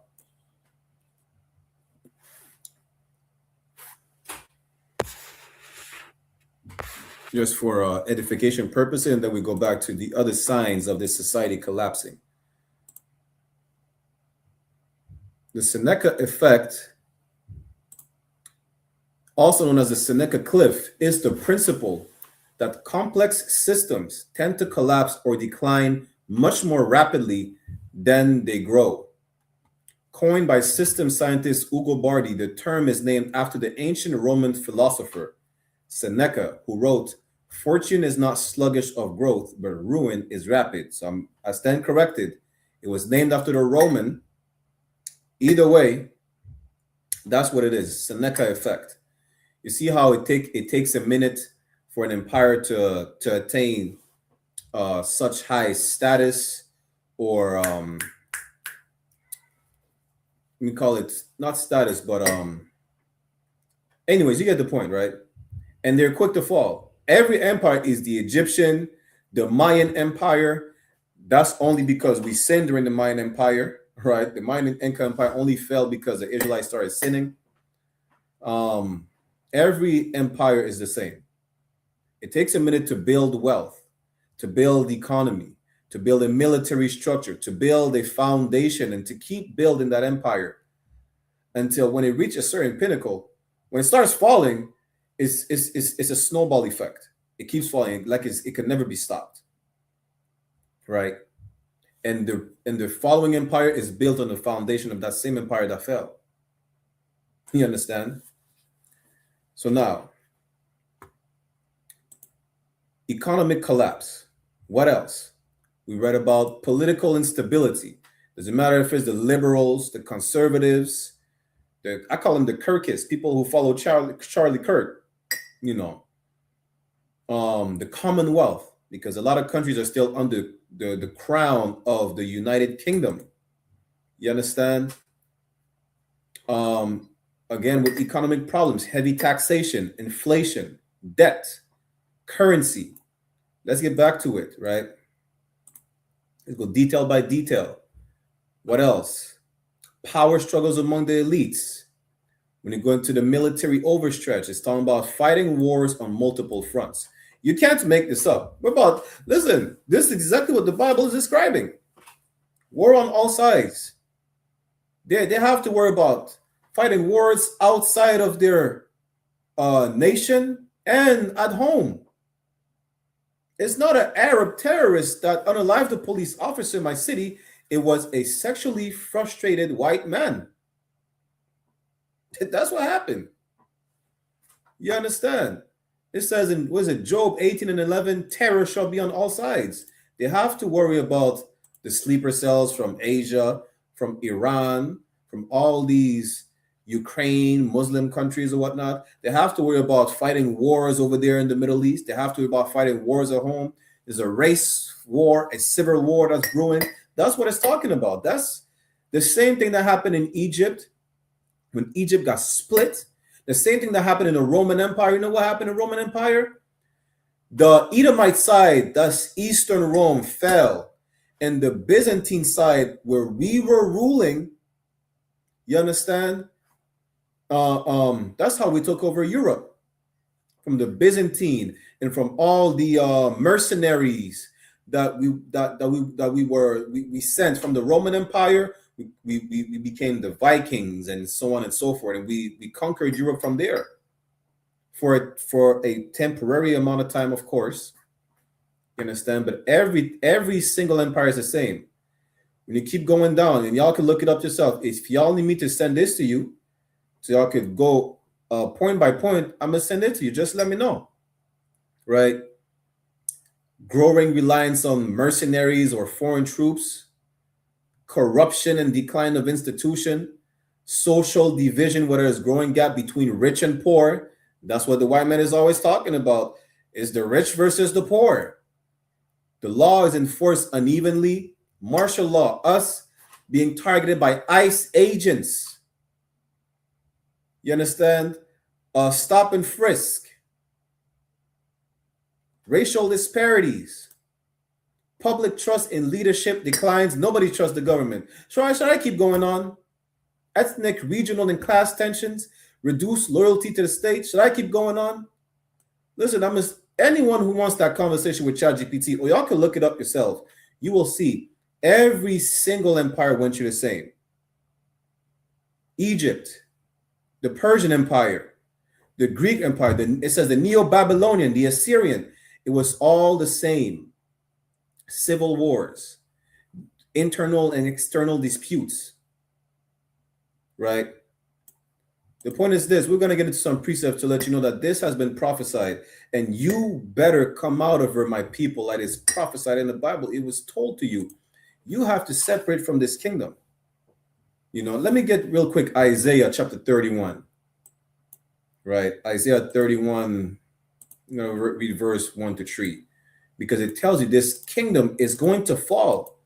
Speaker 6: Just for edification purposes, and then we go back to the other signs of this society collapsing. The Seneca effect, also known as the Seneca cliff, is the principle that complex systems tend to collapse or decline much more rapidly than they grow. Coined by system scientist Ugo Bardi, the term is named after the ancient Roman philosopher Seneca, who wrote, "Fortune is not sluggish of growth, but ruin is rapid." So I stand corrected. It was named after the Roman. Either way, that's what it is, Seneca effect. You see how it takes a minute for an empire to attain such high status, or let me call it not status, but anyways, you get the point, right? And they're quick to fall. Every empire is the Egyptian, the Mayan Empire. That's only because we sinned during the Mayan Empire, right? The Mayan and Inca Empire only fell because the Israelites started sinning. Every empire is the same. It takes a minute to build wealth, to build economy, to build a military structure, to build a foundation, and to keep building that empire until when it reaches a certain pinnacle. When it starts falling, it's a snowball effect. It keeps falling like it can never be stopped, right? And the following empire is built on the foundation of that same empire that fell. You understand? So now, economic collapse. What else? We read about political instability. Doesn't matter if it's the liberals, the conservatives, I call them the Kirkists, people who follow Charlie Kirk. The Commonwealth, because a lot of countries are still under the crown of the United Kingdom. You understand? Again, with economic problems, heavy taxation, inflation, debt, currency. Let's get back to it, right? Let's go detail by detail. What else? Power struggles among the elites. When you go into the military overstretch, it's talking about fighting wars on multiple fronts. You can't make this up. Listen, this is exactly what the Bible is describing. War on all sides. They have to worry about fighting wars outside of their nation and at home. It's not an Arab terrorist that unalived a police officer in my city. It was a sexually frustrated white man. That's what happened. You understand? It says in, Job 18:11, terror shall be on all sides. They have to worry about the sleeper cells from Asia, from Iran, from all these Ukraine, Muslim countries or whatnot. They have to worry about fighting wars over there in the Middle East. They have to worry about fighting wars at home. There's a race war, a civil war that's brewing. That's what it's talking about. That's the same thing that happened in Egypt when Egypt got split. The same thing that happened in the Roman Empire. You know what happened in the Roman Empire? The Edomite side, that's Eastern Rome, fell. And the Byzantine side, where we were ruling, you understand? That's how we took over Europe, from the Byzantine and from all the mercenaries that we sent from the Roman Empire. We became the Vikings and so on and so forth, and we conquered Europe from there for a temporary amount of time, of course. You understand? But every single empire is the same. When you keep going down, and y'all can look it up yourself. If y'all need me to send this to you, so y'all could go point by point, I'm gonna send it to you. Just let me know, right? Growing reliance on mercenaries or foreign troops, corruption and decline of institution, social division, where there's growing gap between rich and poor. That's what the white man is always talking about, is the rich versus the poor. The law is enforced unevenly. Martial law, us being targeted by ICE agents. You understand? Stop and frisk, racial disparities, public trust in leadership declines. Nobody trusts the government. Should I keep going on? Ethnic, regional, and class tensions, reduce loyalty to the state. Should I keep going on? Listen, anyone who wants that conversation with ChatGPT, or y'all can look it up yourself, you will see every single empire went through the same. Egypt, the Persian Empire, the Greek Empire, it says the Neo-Babylonian, the Assyrian, it was all the same. Civil wars, internal and external disputes, right? The point is this: we're going to get into some precepts to let you know that this has been prophesied, and you better come out of her, my people, that is prophesied in the Bible. It was told to you. You have to separate from this kingdom. Let me get real quick Isaiah chapter 31, right? Isaiah 31, I'm going to read verse 1 to 3, because it tells you this kingdom is going to fall.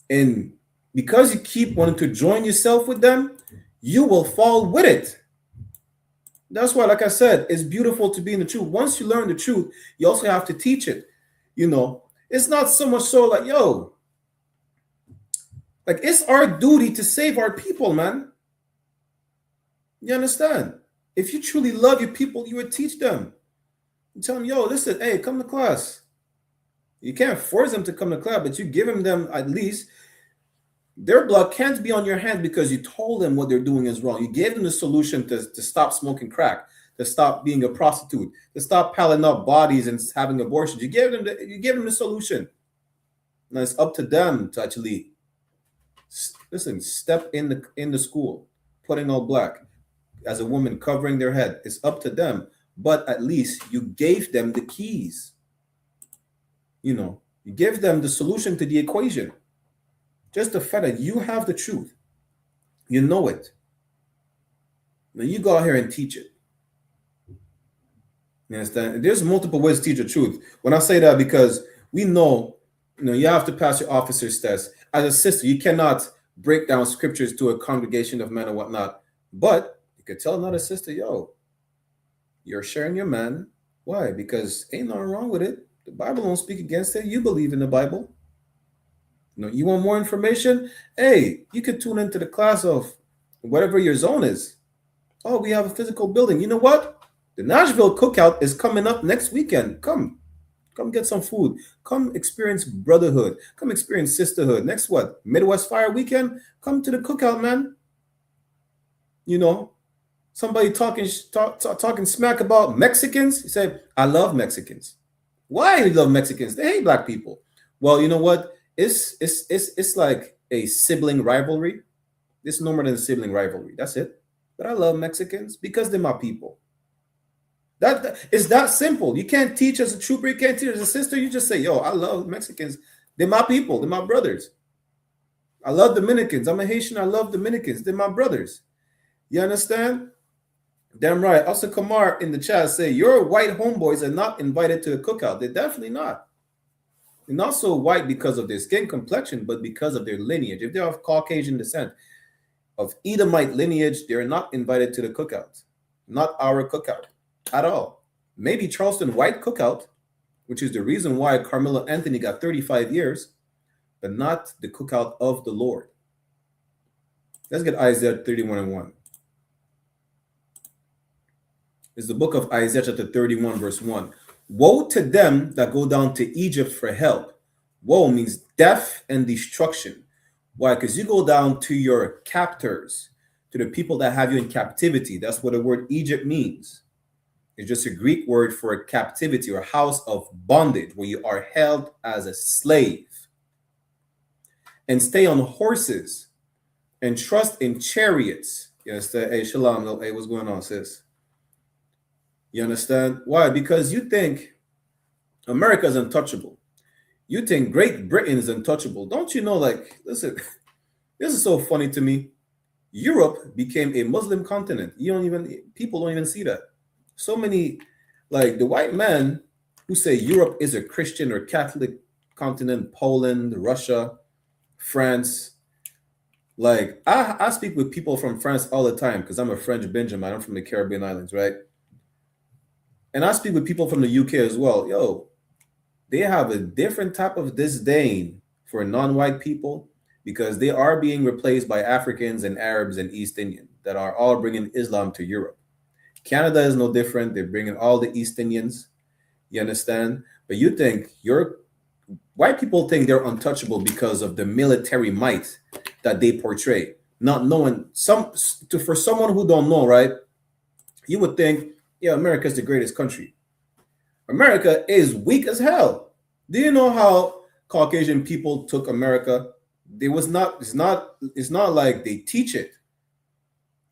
Speaker 6: And because you keep wanting to join yourself with them, you will fall with it. That's why, like I said, it's beautiful to be in the truth. Once you learn the truth, you also have to teach it. It's not so much so like, it's our duty to save our people, man. You understand? If you truly love your people, you would teach them. You tell them, listen, hey, come to class. You can't force them to come to class, but you give them at least. Their blood can't be on your hands because you told them what they're doing is wrong. You gave them the solution to stop smoking crack, to stop being a prostitute, to stop piling up bodies and having abortions. You gave them the solution. Now it's up to them to actually step in the school, putting all black, as a woman covering their head. It's up to them. But at least you gave them the keys. You give them the solution to the equation. Just the fact that you have the truth, you know it. Now you go out here and teach it. You understand? There's multiple ways to teach the truth. When I say that, because we know, you have to pass your officer's test. As a sister, you cannot break down scriptures to a congregation of men or whatnot. But you could tell another sister, you're sharing your man. Why? Because ain't nothing wrong with it. The Bible don't speak against it. You believe in the Bible. You want more information? Hey, you could tune into the class of whatever your zone is. Oh, we have a physical building. You know what? The Nashville cookout is coming up next weekend. Come get some food. Come experience brotherhood. Come experience sisterhood. Next what? Midwest Fire Weekend? Come to the cookout, man. Somebody talking smack about Mexicans. You say, I love Mexicans. Why do you love Mexicans? They hate black people. Well, you know what? It's like a sibling rivalry. It's no more than a sibling rivalry. That's it. But I love Mexicans because they're my people. It's that simple. You can't teach as a trooper. You can't teach as a sister. You just say, I love Mexicans. They're my people. They're my brothers. I love Dominicans. I'm a Haitian. I love Dominicans. They're my brothers. You understand? Damn right. Also, Kamar in the chat say, your white homeboys are not invited to the cookout. They're definitely not. They're not so white because of their skin complexion, but because of their lineage. If they're of Caucasian descent, of Edomite lineage, they're not invited to the cookout. Not our cookout at all. Maybe Charleston White cookout, which is the reason why Carmelo Anthony got 35 years, but not the cookout of the Lord. Let's get Isaiah 31:1. It's the book of Isaiah chapter 31, verse 1. Woe to them that go down to Egypt for help. Woe means death and destruction. Why? Because you go down to your captors, to the people that have you in captivity. That's what the word Egypt means. It's just a Greek word for a captivity or house of bondage, where you are held as a slave. And stay on horses and trust in chariots. You understand? Hey, Shalom. Hey, what's going on, sis? You understand? Why? Because you think America is untouchable. You think Great Britain is untouchable. Don't you know, listen, this is so funny to me. Europe became a Muslim continent. People don't even see that. So many, the white men who say Europe is a Christian or Catholic continent, Poland, Russia, France, Like I speak with people from France all the time because I'm a French Benjamin. I'm from the Caribbean islands, right? And I speak with people from the UK as well. Yo, they have a different type of disdain for non-white people because they are being replaced by Africans and Arabs and East Indian that are all bringing Islam to Europe. Canada is no different. They're bringing all the East Indians. You understand? But you think white people think they're untouchable because of the military might that they portray, not knowing for someone who don't know, right? You would think, yeah, America's the greatest country. America is weak as hell. Do you know how Caucasian people took America? It's not like they teach it.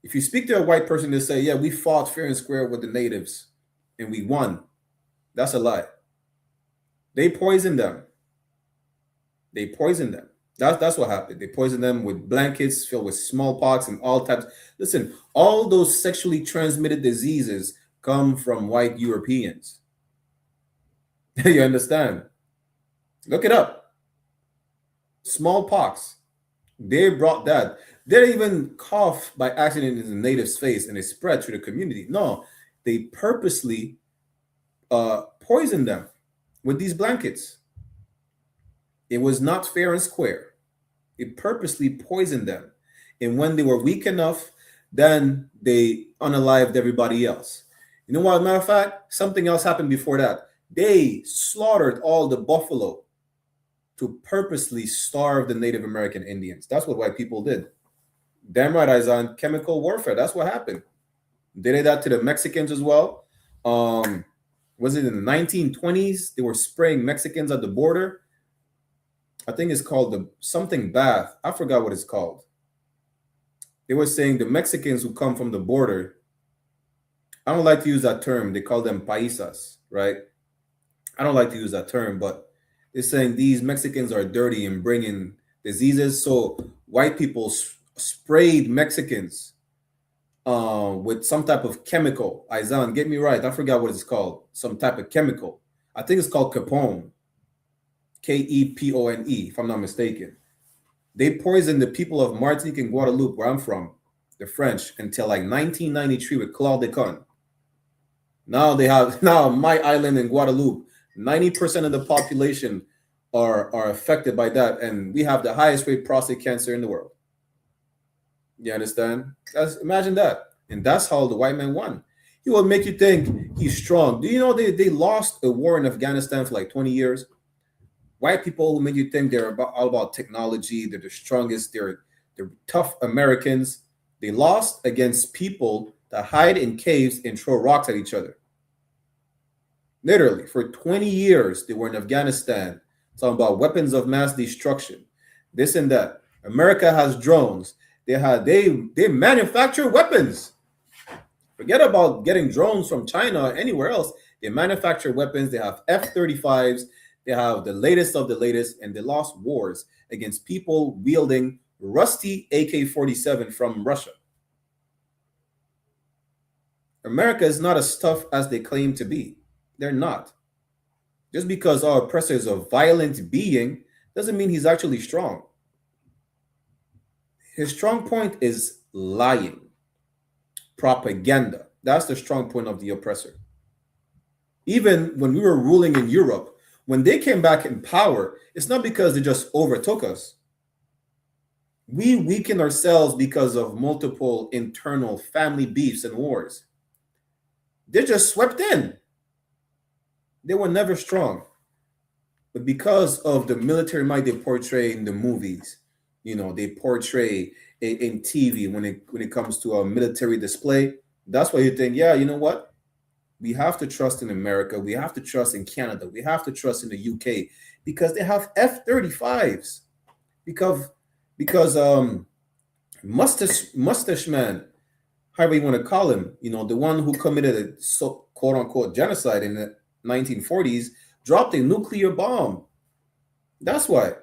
Speaker 6: If you speak to a white person, they say, yeah, we fought fair and square with the natives and we won. That's a lie. They poisoned them. That's what happened. They poisoned them with blankets filled with smallpox and all types. Listen, all those sexually transmitted diseases come from white Europeans. You understand? Look it up. Smallpox. They brought that. They didn't even cough by accident in the native's face and it spread through the community. No, they purposely poisoned them with these blankets. It was not fair and square. It purposely poisoned them. And when they were weak enough, then they unalived everybody else. You know what? As a matter of fact, something else happened before that. They slaughtered all the buffalo to purposely starve the Native American Indians. That's what white people did. Damn right, Isaiah. Chemical warfare. That's what happened. They did that to the Mexicans as well. Was it in the 1920s? They were spraying Mexicans at the border. I think it's called something bath. I forgot what it's called. They were saying the Mexicans who come from the border, I don't like to use that term. They call them paisas, right? I don't like to use that term, but they're saying these Mexicans are dirty and bringing diseases. So white people sprayed Mexicans with some type of chemical. Isaiah, get me right. I forgot what it's called. Some type of chemical. I think it's called Capone. Kepone, if I'm not mistaken. They poisoned the people of Martinique and Guadeloupe, where I'm from, the French, until like 1993 with Claude de Con. Now my island in Guadeloupe, 90% of the population are affected by that, and we have the highest rate of prostate cancer in the world. You understand? Imagine that. And that's how the white man won. He will make you think he's strong. Do you know they lost a war in Afghanistan for like 20 years? White people who make you think they're all about technology, they're the strongest, they're tough Americans. They lost against people that hide in caves and throw rocks at each other. Literally, for 20 years, they were in Afghanistan talking about weapons of mass destruction, this and that. America has drones. They manufacture weapons. Forget about getting drones from China or anywhere else. They manufacture weapons. They have F-35s. They have the latest of the latest, and they lost wars against people wielding rusty AK-47 from Russia. America is not as tough as they claim to be. They're not. Just because our oppressor is a violent being doesn't mean he's actually strong. His strong point is lying, propaganda. That's the strong point of the oppressor. Even when we were ruling in Europe, when they came back in power, it's not because they just overtook us. We weakened ourselves because of multiple internal family beefs and wars. They just swept in. They were never strong. But because of the military might they portray in the movies, they portray in TV when it comes to a military display, that's why you think, yeah, you know what? We have to trust in America. We have to trust in Canada. We have to trust in the UK because they have F-35s. Because mustache man, however you want to call him, the one who committed a quote unquote genocide in the 1940s, dropped a nuclear bomb. That's why.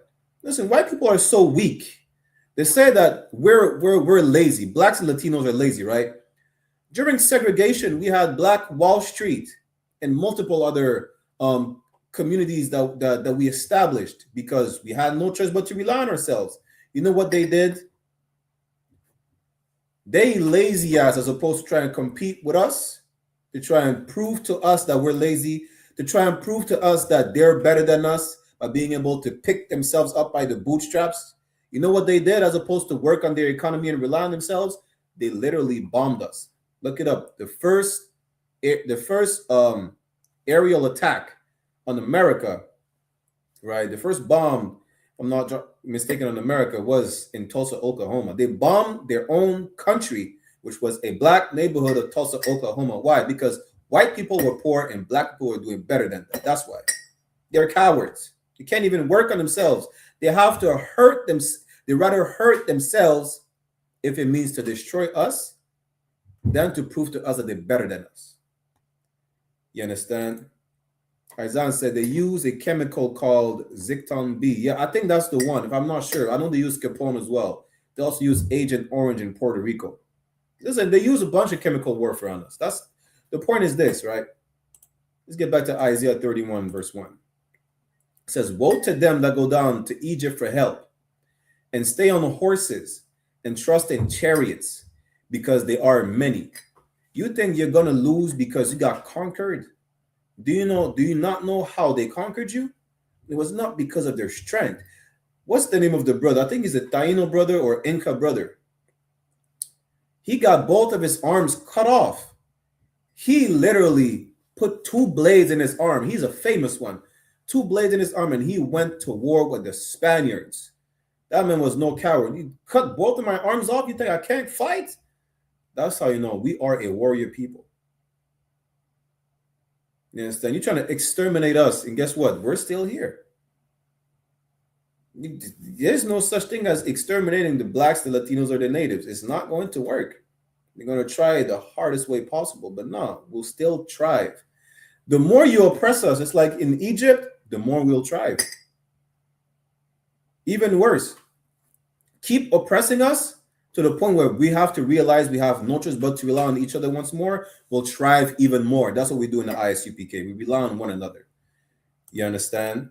Speaker 6: Listen, white people are so weak. They say that we're lazy. Blacks and Latinos are lazy, right? During segregation, we had Black Wall Street and multiple other communities that we established because we had no choice but to rely on ourselves. You know what they did? They lazy as opposed to trying to compete with us, to try and prove to us that we're lazy, to try and prove to us that they're better than us by being able to pick themselves up by the bootstraps. You know what they did as opposed to work on their economy and rely on themselves? They literally bombed us. Look it up. The first aerial attack on America, right? The first bomb, if I'm not mistaken, on America was in Tulsa, Oklahoma. They bombed their own country, which was a black neighborhood of Tulsa, Oklahoma. Why? Because white people were poor and black people were doing better than them. That's why. They're cowards. They can't even work on themselves. They have to hurt them. They rather hurt themselves if it means to destroy us than to prove to us that they're better than us. You understand? Aizan said they use a chemical called Zicton B. Yeah, I think that's the one. If I'm not sure, I know they use Capone as well. They also use Agent Orange in Puerto Rico. Listen, they use a bunch of chemical warfare on us. That's the point. Is this right? Let's get back to Isaiah 31, verse 1. It says, "Woe to them that go down to Egypt for help, and stay on the horses, and trust in chariots, because they are many." You think you're gonna lose because you got conquered? Do you not know how they conquered you? It was not because of their strength. What's the name of the brother? I think he's a Taino brother or Inca brother. He got both of his arms cut off. He literally put 2 blades in his arm. He's a famous one. 2 blades in his arm, and he went to war with the Spaniards. That man was no coward. He cut both of my arms off. You think I can't fight? That's how you know we are a warrior people. You understand? You're trying to exterminate us, and guess what? We're still here. There's no such thing as exterminating the blacks, the Latinos, or the natives. It's not going to work. They're going to try the hardest way possible, but no, we'll still thrive. The more you oppress us, it's like in Egypt, the more we'll thrive. Even worse, keep oppressing us to the point where we have to realize we have no choice but to rely on each other once more. We'll thrive even more. That's what we do in the ISUPK. We rely on one another. You understand?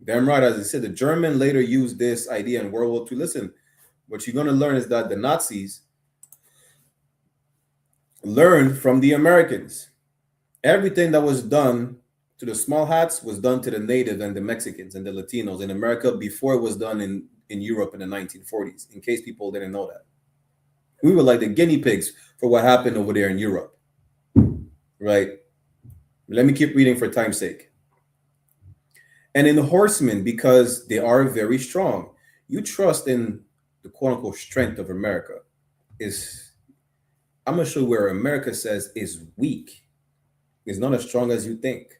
Speaker 6: Damn right. As I said, the German later used this idea in World War II. Listen, what you're going to learn is that the Nazis learned from the Americans. Everything that was done to the small hats was done to the natives and the Mexicans and the Latinos in America before it was done in Europe in the 1940s, in case people didn't know that. We were like the guinea pigs for what happened over there in Europe, right? Let me keep reading for time's sake. "And in the horsemen, because they are very strong." You trust in the quote-unquote strength of America. I'm going to show you where America says is weak. It's not as strong as you think.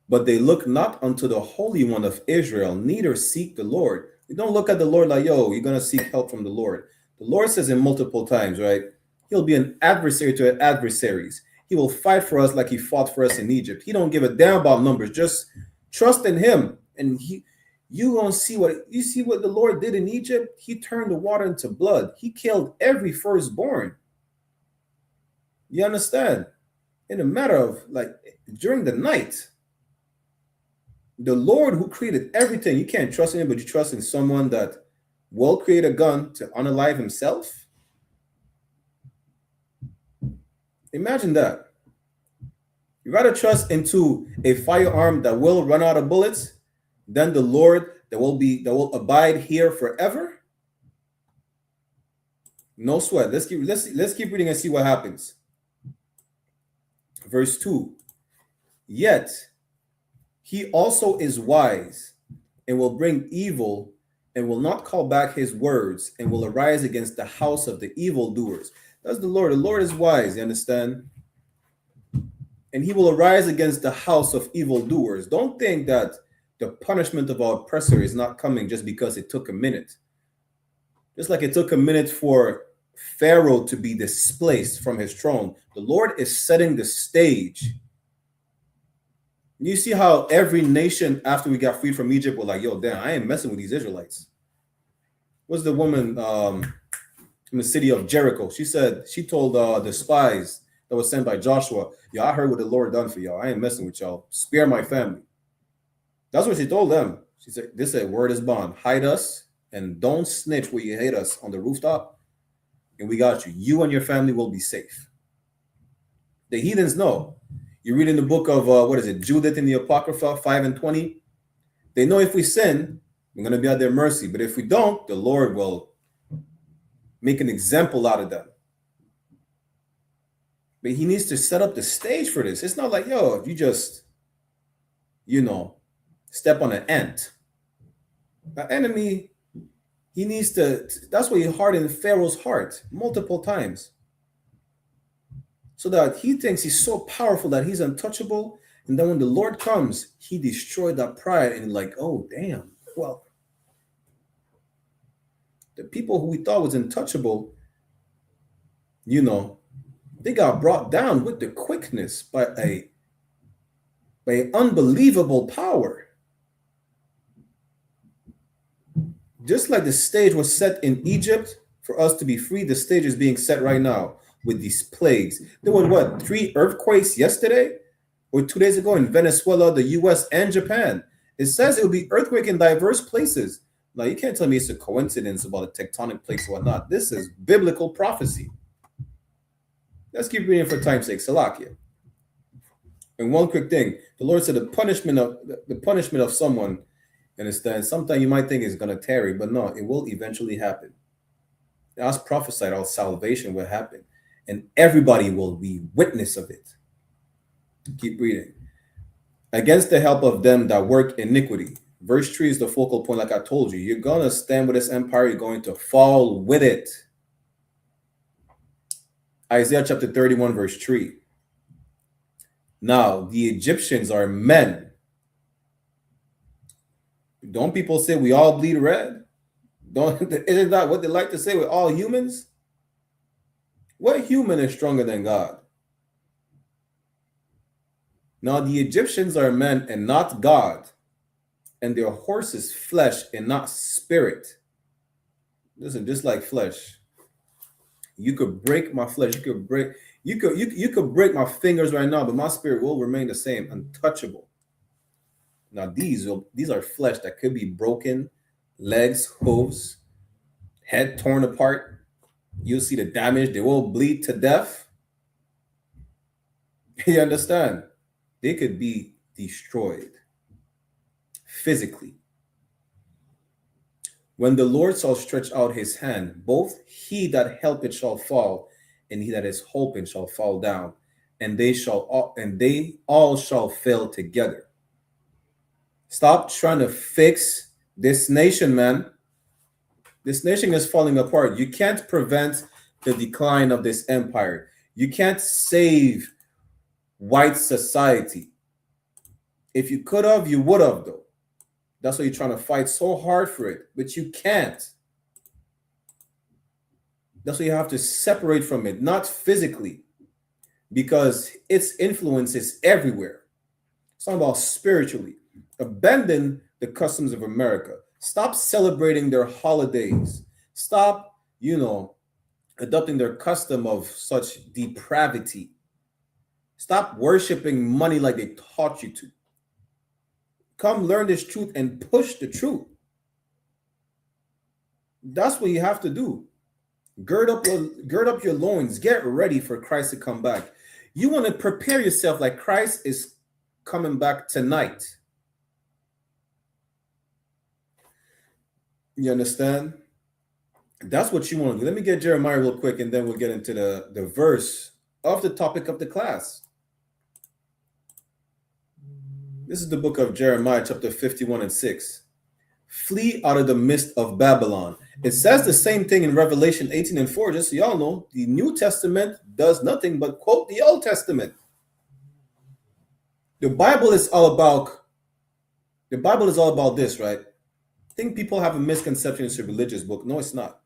Speaker 6: "But they look not unto the Holy One of Israel, neither seek the Lord." You don't look at the Lord like, yo, you're going to seek help from the Lord. The Lord says it multiple times, right? He'll be an adversary to our adversaries. He will fight for us like he fought for us in Egypt. He don't give a damn about numbers. Just trust in him. And you gonna see what the Lord did in Egypt. He turned the water into blood. He killed every firstborn. You understand? In a matter of like during the night. The Lord who created everything, you can't trust in him, but you trust in someone that will create a gun to unalive himself. Imagine that. You rather trust into a firearm that will run out of bullets than the Lord that will abide here forever. No sweat. Let's keep reading and see what happens. Verse 2. "Yet he also is wise and will bring evil and will not call back his words and will arise against the house of the evildoers." That's the Lord. The Lord is wise, you understand? "And he will arise against the house of evildoers." Don't think that the punishment of our oppressor is not coming just because it took a minute. Just like it took a minute for Pharaoh to be displaced from his throne, the Lord is setting the stage. You see how every nation after we got freed from Egypt were like, yo, damn, I ain't messing with these Israelites. What's the woman in the city of Jericho? She told the spies that was sent by Joshua, yo, I heard what the Lord done for y'all. I ain't messing with y'all. Spare my family. That's what she told them. She said, this a word is bond. Hide us and don't snitch where you hate us on the rooftop, and we got you. You and your family will be safe. The heathens know. You read in the book of, what is it, Judith in the Apocrypha, 5:20. They know if we sin, we're going to be at their mercy. But if we don't, the Lord will make an example out of them. But he needs to set up the stage for this. It's not like, yo, if you just, step on an ant. The enemy, he needs to, that's why he hardened Pharaoh's heart multiple times. So that he thinks he's so powerful that he's untouchable. And then when the Lord comes, he destroyed that pride and like, oh, damn. Well, the people who we thought was untouchable, they got brought down with the quickness by an unbelievable power. Just like the stage was set in Egypt for us to be free, the stage is being set right now with these plagues. There were, 3 earthquakes yesterday or 2 days ago in Venezuela, the US, and Japan. It says it will be earthquake in diverse places. Now, you can't tell me it's a coincidence about a tectonic plates or whatnot. This is biblical prophecy. Let's keep reading for time's sake. Salakia. And one quick thing. The Lord said the punishment of someone, understand, sometimes you might think it's going to tarry, but no, it will eventually happen. As prophesied, our salvation will happen. And everybody will be witness of it. Keep reading. Against the help of them that work iniquity. Verse 3 is the focal point, like I told you. You're going to stand with this empire. You're going to fall with it. Isaiah chapter 31, verse 3. Now, the Egyptians are men. Don't people say we all bleed red? Isn't that what they like to say? We're all humans? What human is stronger than God? Now, the Egyptians are men and not God, and their horse is flesh and not spirit. Listen, just like flesh. You could break my flesh. You could break my fingers right now, but my spirit will remain the same, untouchable. Now these are flesh that could be broken, legs, hooves, head torn apart. You'll see the damage. They will bleed to death. You understand? They could be destroyed physically. When the Lord shall stretch out his hand, both he that helpeth shall fall, and he that is hoping shall fall down, and they all shall fail together. Stop trying to fix this nation, man. This nation is falling apart. You can't prevent the decline of this empire. You can't save white society. If you could have, you would have, though. That's why you're trying to fight so hard for it, but you can't. That's why you have to separate from it, not physically, because its influence is everywhere. It's not about spiritually. Abandon the customs of America. Stop celebrating their holidays. Stop, adopting their custom of such depravity. Stop worshiping money like they taught you to. Come learn this truth and push the truth. That's what you have to do. Gird up your loins. Get ready for Christ to come back. You want to prepare yourself like Christ is coming back tonight. You understand? That's what you want to do. Let me get Jeremiah real quick, and then we'll get into the verse of the topic of the class. This is the book of Jeremiah, chapter 51 and 6. Flee out of the midst of Babylon. It says the same thing in Revelation 18 and 4. Just so y'all know, the New Testament does nothing but quote the Old Testament. The Bible is all about this, right? I think people have a misconception it's a religious book. No, it's not.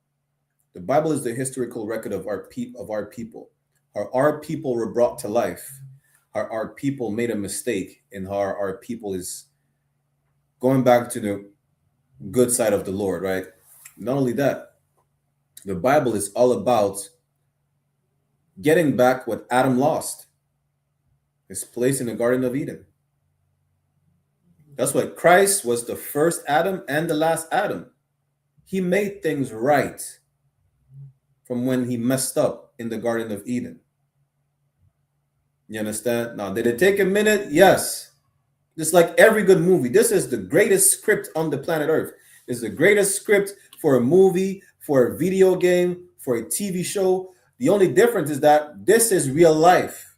Speaker 6: The Bible is the historical record of our people. How our people were brought to life. How our people made a mistake, and how our people is going back to the good side of the Lord, right? Not only that, the Bible is all about getting back what Adam lost, his place in the Garden of Eden. That's why Christ was the first Adam and the last Adam. He made things right from when he messed up in the Garden of Eden. You understand? Now, did it take a minute? Yes. Just like every good movie. This is the greatest script on the planet Earth. It's the greatest script for a movie, for a video game, for a TV show. The only difference is that this is real life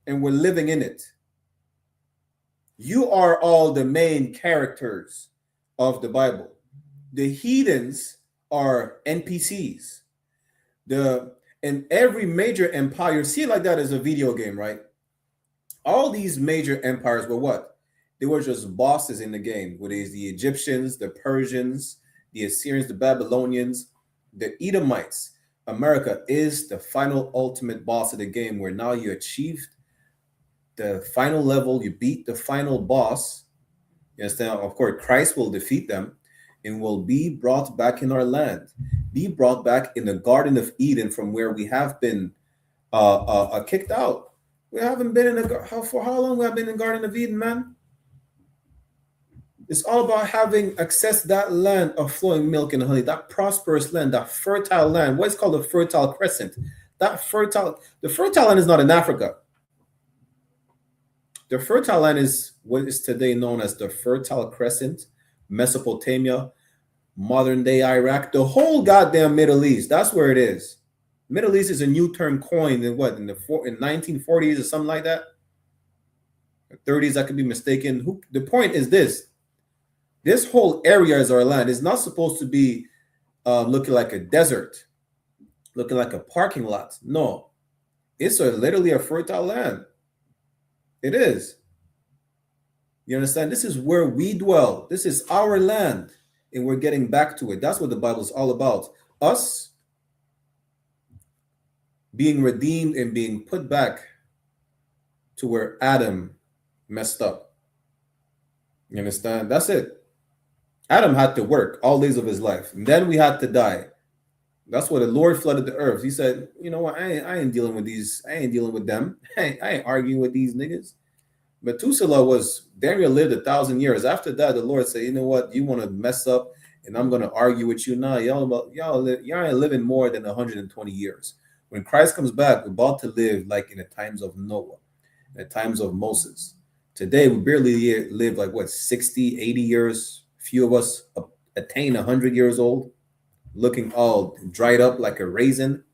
Speaker 6: and we're living in it. You are all the main characters of the Bible. The heathens are NPCs. And every major empire, see it like that as a video game, right? All these major empires were what? They were just bosses in the game, whether it's the Egyptians, the Persians, the Assyrians, the Babylonians, the Edomites. America is the final ultimate boss of the game, where now you achieved the final level, you beat the final boss. You understand? Of course, Christ will defeat them and will be brought back in our land, be brought back in the Garden of Eden from where we have been kicked out. We haven't been in for how long we have been in the Garden of Eden, man? It's all about having access to that land of flowing milk and honey, that prosperous land, that fertile land. What's called the Fertile Crescent. The fertile land is not in Africa. The fertile land is what is today known as the Fertile Crescent, Mesopotamia, modern day Iraq, the whole goddamn Middle East. That's where it is. Middle East is a new term coined in what, in 1940s or something like that? 30s, I could be mistaken. The point is this. This whole area is our land. It's not supposed to be looking like a desert, looking like a parking lot. No, it's literally a fertile land. It is. You understand? This is where we dwell. This is our land, and we're getting back to it. That's what the Bible is all about. Us being redeemed and being put back to where Adam messed up. You understand? That's it. Adam had to work all days of his life. And then we had to die. That's why the Lord flooded the earth. He said, you know what? I ain't dealing with these. I ain't dealing with them. I ain't arguing with these niggas. Methuselah Daniel lived 1,000 years. After that, the Lord said, you know what? You want to mess up and I'm going to argue with you now. Y'all ain't living more than 120 years. When Christ comes back, we're about to live like in the times of Noah, in the times of Moses. Today, we barely live like what, 60, 80 years. Few of us attain 100 years old, looking all dried up like a raisin.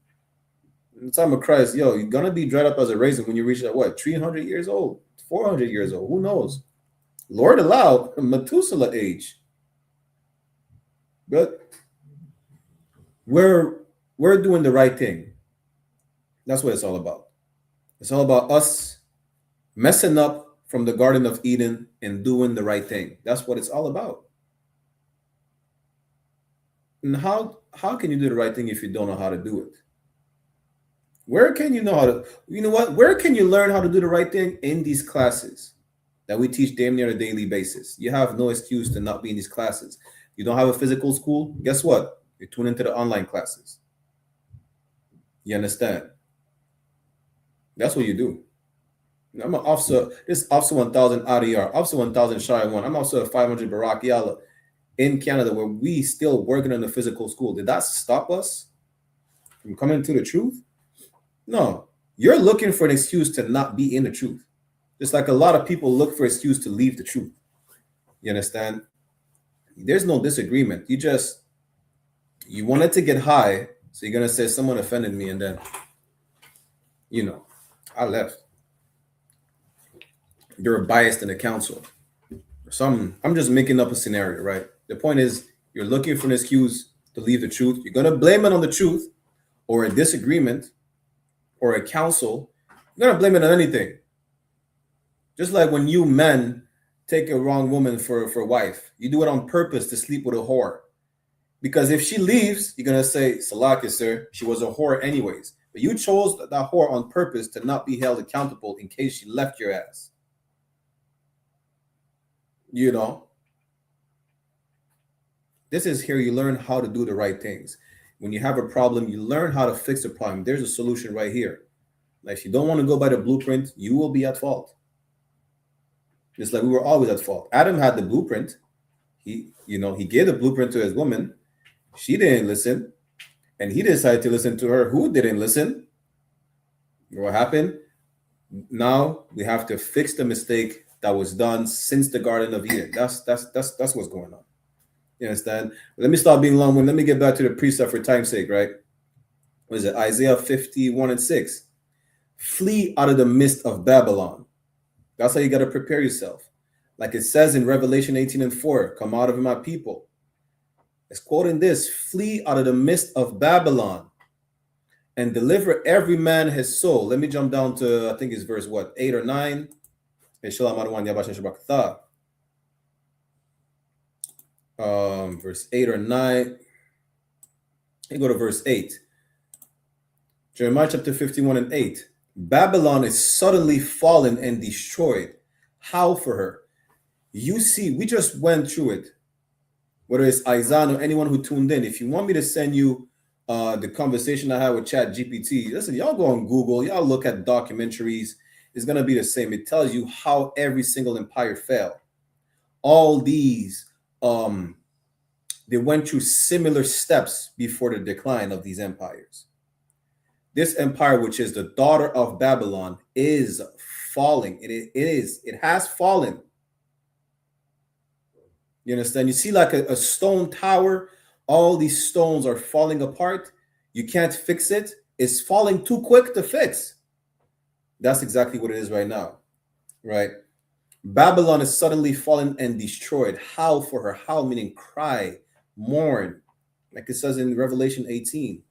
Speaker 6: In the time of Christ, you're gonna be dried up as a raisin when you reach what, 300 years old, 400 years old, who knows? Lord allow Methuselah age. But we're doing the right thing. That's what it's all about. It's all about us messing up from the Garden of Eden and doing the right thing. That's what it's all about. And how can you do the right thing if you don't know how to do it? Where can you know how to, where can you learn how to do the right thing? In these classes that we teach damn near a daily basis. You have no excuse to not be in these classes. You don't have a physical school? Guess what? You tune into the online classes. You understand? That's what you do. I'm an officer. This is Officer 1000 ADR, Officer 1000 Shire 1. I'm also a 500 Barakiala in Canada, where we still working on the physical school. Did that stop us from coming to the truth? No. You're looking for an excuse to not be in the truth. Just like a lot of people look for an excuse to leave the truth. You understand? There's no disagreement. You wanted to get high, so you're going to say someone offended me, and then, I left. You're biased in the council. I'm just making up a scenario, right? The point is, you're looking for an excuse to leave the truth. You're going to blame it on the truth or a disagreement or a council. You're going to blame it on anything. Just like when you men take a wrong woman for a wife, you do it on purpose to sleep with a whore. Because if she leaves, you're going to say, Salaki, sir, she was a whore anyways. But you chose that whore on purpose to not be held accountable in case she left your ass. This is here you learn how to do the right things. When you have a problem, you learn how to fix the problem. There's a solution right here. Like, if you don't want to go by the blueprint, you will be at fault. Just like we were always at fault. Adam had the blueprint. He gave the blueprint to his woman. She didn't listen. And he decided to listen to her, who didn't listen. What happened? Now we have to fix the mistake that was done since the Garden of Eden. That's what's going on. You understand? Let me stop being long. Let me get back to the precept for time's sake, right? What is it? Isaiah 51:6. Flee out of the midst of Babylon. That's how you got to prepare yourself. Like it says in Revelation 18:4, come out of my people. It's quoting this, flee out of the midst of Babylon and deliver every man his soul. Let me jump down to, I think it's verse what, 8 or 9. Verse 8 or 9. You go to verse 8. Jeremiah chapter 51:8. Babylon is suddenly fallen and destroyed. How for her? You see, we just went through it. Whether it's Izan or anyone who tuned in, if you want me to send you the conversation I had with ChatGPT, listen, y'all go on Google, y'all look at documentaries. It's going to be the same. It tells you how every single empire fell. All these, they went through similar steps before the decline of these empires. This empire, which is the daughter of Babylon, is falling. It has fallen. You understand? You see like a stone tower, all these stones are falling apart. You can't fix it. It's falling too quick to fix. That's exactly what it is right now, right? Babylon is suddenly fallen and destroyed. Howl for her. Howl meaning cry, mourn, like it says in Revelation 18.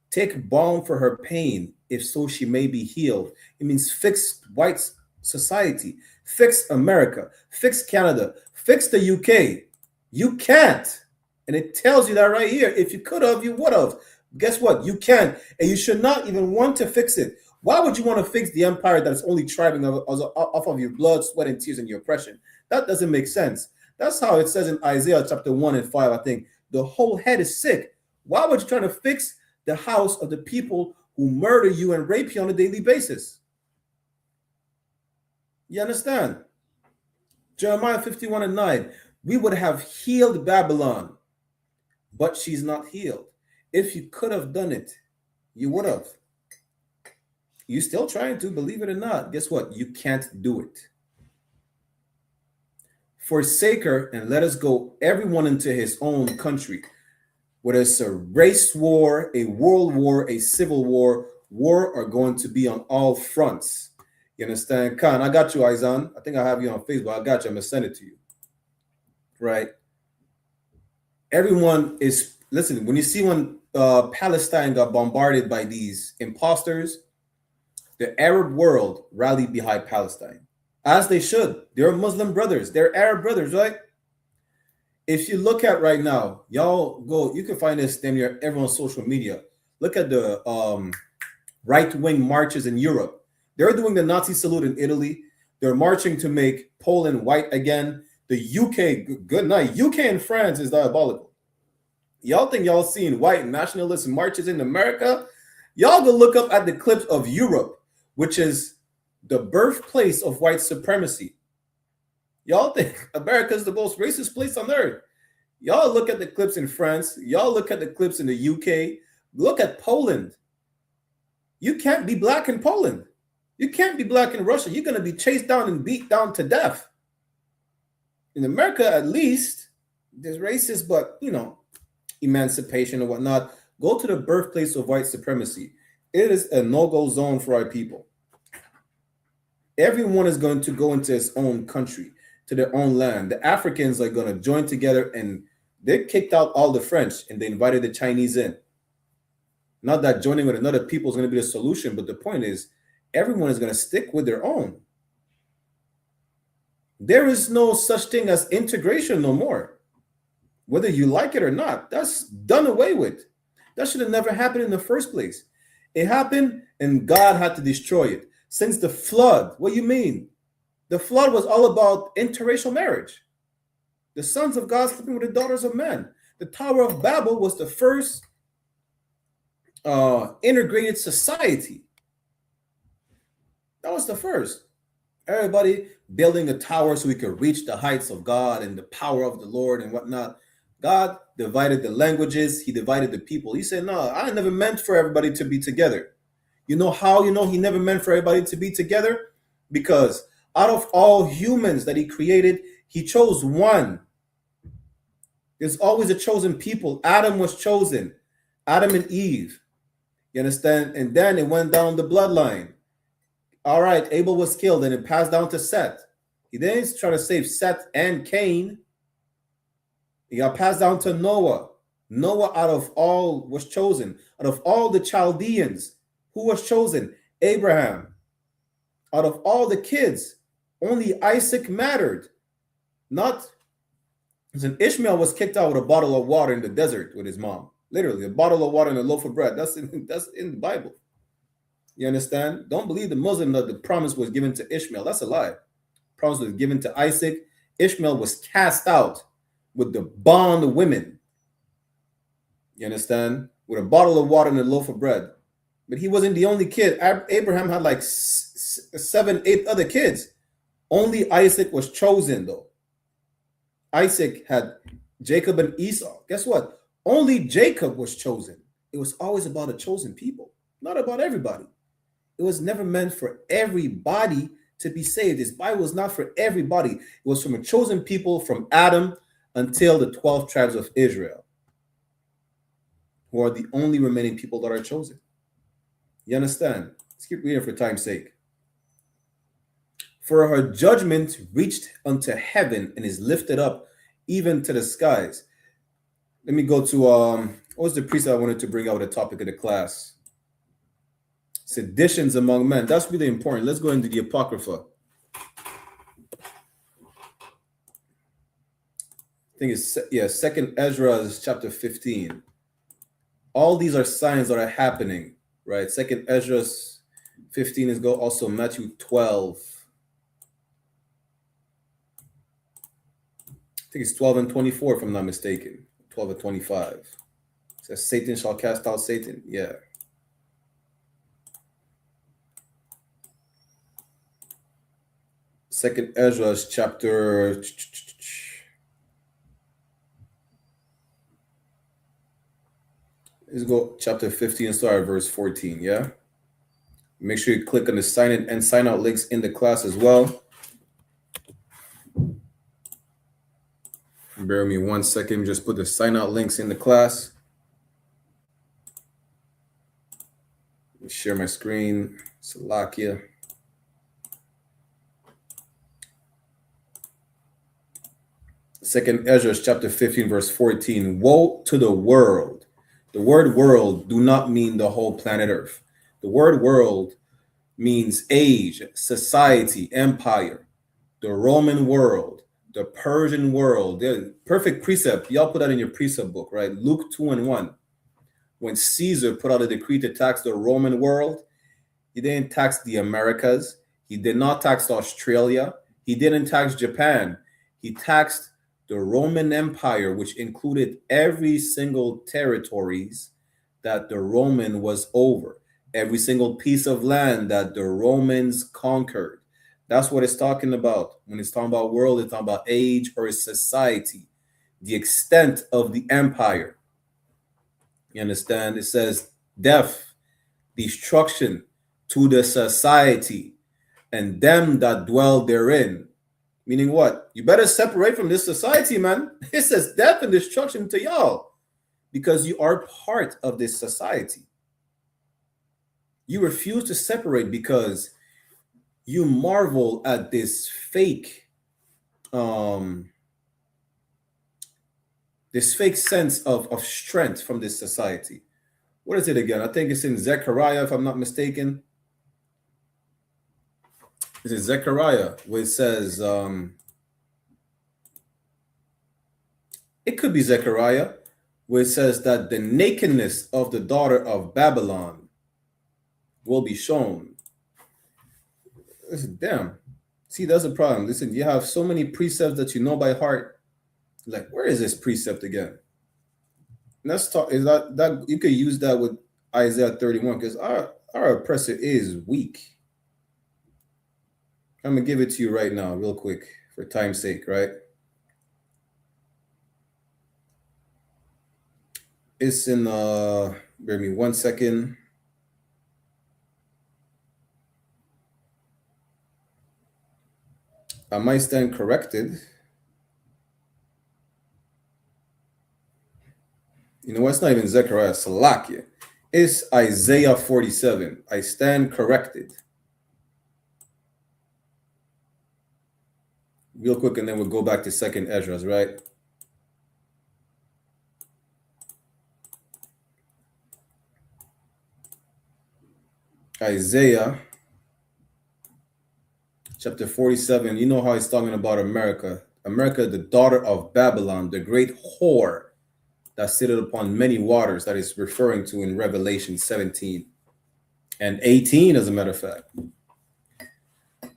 Speaker 6: Take balm for her pain, if so she may be healed. It means fix white society, fix America, fix Canada, fix the UK. You can't. And it tells you that right here. If you could have, you would have. Guess what? You can't. And you should not even want to fix it. Why would you want to fix the empire that is only thriving off of your blood, sweat, and tears and your oppression? That doesn't make sense. That's how it says in Isaiah chapter 1:5, I think. The whole head is sick. Why would you try to fix the house of the people who murder you and rape you on a daily basis? You understand? Jeremiah 51:9. We would have healed Babylon, but she's not healed. If you could have done it, you would have. You still trying to, believe it or not. Guess what? You can't do it. Forsake her and let us go, everyone into his own country. Whether it's a race war, a world war, a civil war are going to be on all fronts. You understand? Khan, I got you, Izan. I think I have you on Facebook. I got you. I'm going to send it to you. Right? Everyone is, listen, when you see when Palestine got bombarded by these imposters, the Arab world rallied behind Palestine, as they should. They're Muslim brothers. They're Arab brothers, right? If you look at right now, y'all go, you can find this damn near everyone's social media. Look at the right-wing marches in Europe. They're doing the Nazi salute in Italy. They're marching to make Poland white again. The UK, good night. UK and France is diabolical. Y'all think y'all seeing white nationalist marches in America? Y'all go look up at the clips of Europe, which is the birthplace of white supremacy. Y'all think America is the most racist place on earth. Y'all look at the clips in France. Y'all look at the clips in the UK. Look at Poland. You can't be black in Poland. You can't be black in Russia. You're going to be chased down and beat down to death. In America, at least, there's racist, but, you know, emancipation and whatnot. Go to the birthplace of white supremacy. It is a no-go zone for our people. Everyone is going to go into his own country, to their own land. The Africans are going to join together, and they kicked out all the French and they invited the Chinese in. Not that joining with another people is going to be the solution, but the point is everyone is going to stick with their own. There is no such thing as integration no more. Whether you like it or not, that's done away with. That should have never happened in the first place. It happened and God had to destroy it. Since the flood, what do you mean? The flood was all about interracial marriage. The sons of God sleeping with the daughters of men. The Tower of Babel was the first integrated society. That was the first. Everybody building a tower so we could reach the heights of God and the power of the Lord and whatnot. God divided the languages, he divided the people. He said, no, I never meant for everybody to be together. You know how you know he never meant for everybody to be together? Because out of all humans that he created, he chose one. There's always a chosen people. Adam was chosen. Adam and Eve. You understand? And then it went down the bloodline. All right, Abel was killed and it passed down to Seth. He didn't try to save Seth and Cain. He got passed down to Noah. Noah out of all was chosen. Out of all the Chaldeans, who was chosen? Abraham. Out of all the kids, only Isaac mattered. Not, listen, Ishmael was kicked out with a bottle of water in the desert with his mom. Literally, a bottle of water and a loaf of bread. That's in the Bible. You understand? Don't believe the Muslim that the promise was given to Ishmael. That's a lie. Promise was given to Isaac. Ishmael was cast out with the bond women. You understand? With a bottle of water and a loaf of bread. But he wasn't the only kid. Abraham had like 7, 8 other kids. Only Isaac was chosen, though. Isaac had Jacob and Esau. Guess what? Only Jacob was chosen. It was always about a chosen people, not about everybody. It was never meant for everybody to be saved. This Bible was not for everybody. It was from a chosen people from Adam until the 12 tribes of Israel, who are the only remaining people that are chosen. You understand? Let's keep reading for time's sake. For her judgment reached unto heaven and is lifted up even to the skies. Let me go to, what was the precept I wanted to bring out with the topic of the class? Seditions among men. That's really important. Let's go into the Apocrypha. I think it's, yeah, 2nd Ezra chapter 15. All these are signs that are happening, right? 2nd Ezra 15 is also Matthew 12. I think it's 12 and 24, if I'm not mistaken. 12 and 25. It says, Satan shall cast out Satan. Yeah. Second Ezra chapter. Let's go chapter 15 and start at verse 14. Yeah. Make sure you click on the sign in and sign out links in the class as well. Bear with me 1 second. Just put the sign out links in the class. Share my screen. Salakia. Second Ezra chapter 15 verse 14. Woe to the world. The word world do not mean the whole planet Earth. The word world means age, society, empire, the Roman world, the Persian world. The perfect precept. Y'all put that in your precept book, right? Luke 2 and 1. When Caesar put out a decree to tax the Roman world, he didn't tax the Americas. He did not tax Australia. He didn't tax Japan. He taxed the Roman Empire, which included every single territories that the Roman was over, every single piece of land that the Romans conquered. That's what it's talking about. When it's talking about world, it's talking about age or society, the extent of the empire. You understand? It says death, destruction to the society and them that dwell therein. Meaning what? You better separate from this society, man. It says death and destruction to y'all because you are part of this society. You refuse to separate because you marvel at this fake sense of strength from this society. What is it again? I think it's in Zechariah, if I'm not mistaken. It's in Zechariah where it says, it could be Zechariah, where it says that the nakedness of the daughter of Babylon will be shown. Listen, damn. See, that's a problem. Listen, you have so many precepts that you know by heart. Like, where is this precept again? Let's talk. Is that you could use that with Isaiah 31 because our oppressor is weak. I'm gonna give it to you right now, real quick, for time's sake, right? It's in bear with me 1 second. I might stand corrected. You know what? It's not even Zechariah, Salakia. It's Isaiah 47. I stand corrected. Real quick, and then we'll go back to 2nd Esdras, right? Isaiah chapter 47. You know how he's talking about America. America, the daughter of Babylon, the great whore that sitteth upon many waters, that is referring to in Revelation 17 and 18, as a matter of fact.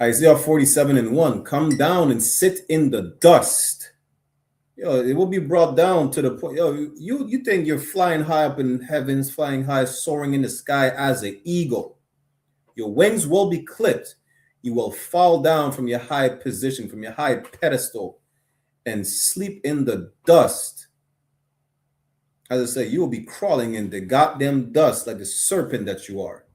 Speaker 6: Isaiah 47 and 1, come down and sit in the dust. It will be brought down to the point. You think you're flying high up in heavens, flying high, soaring in the sky as an eagle. Your wings will be clipped. You will fall down from your high position, from your high pedestal, and sleep in the dust. As I say, you will be crawling in the goddamn dust like the serpent that you are.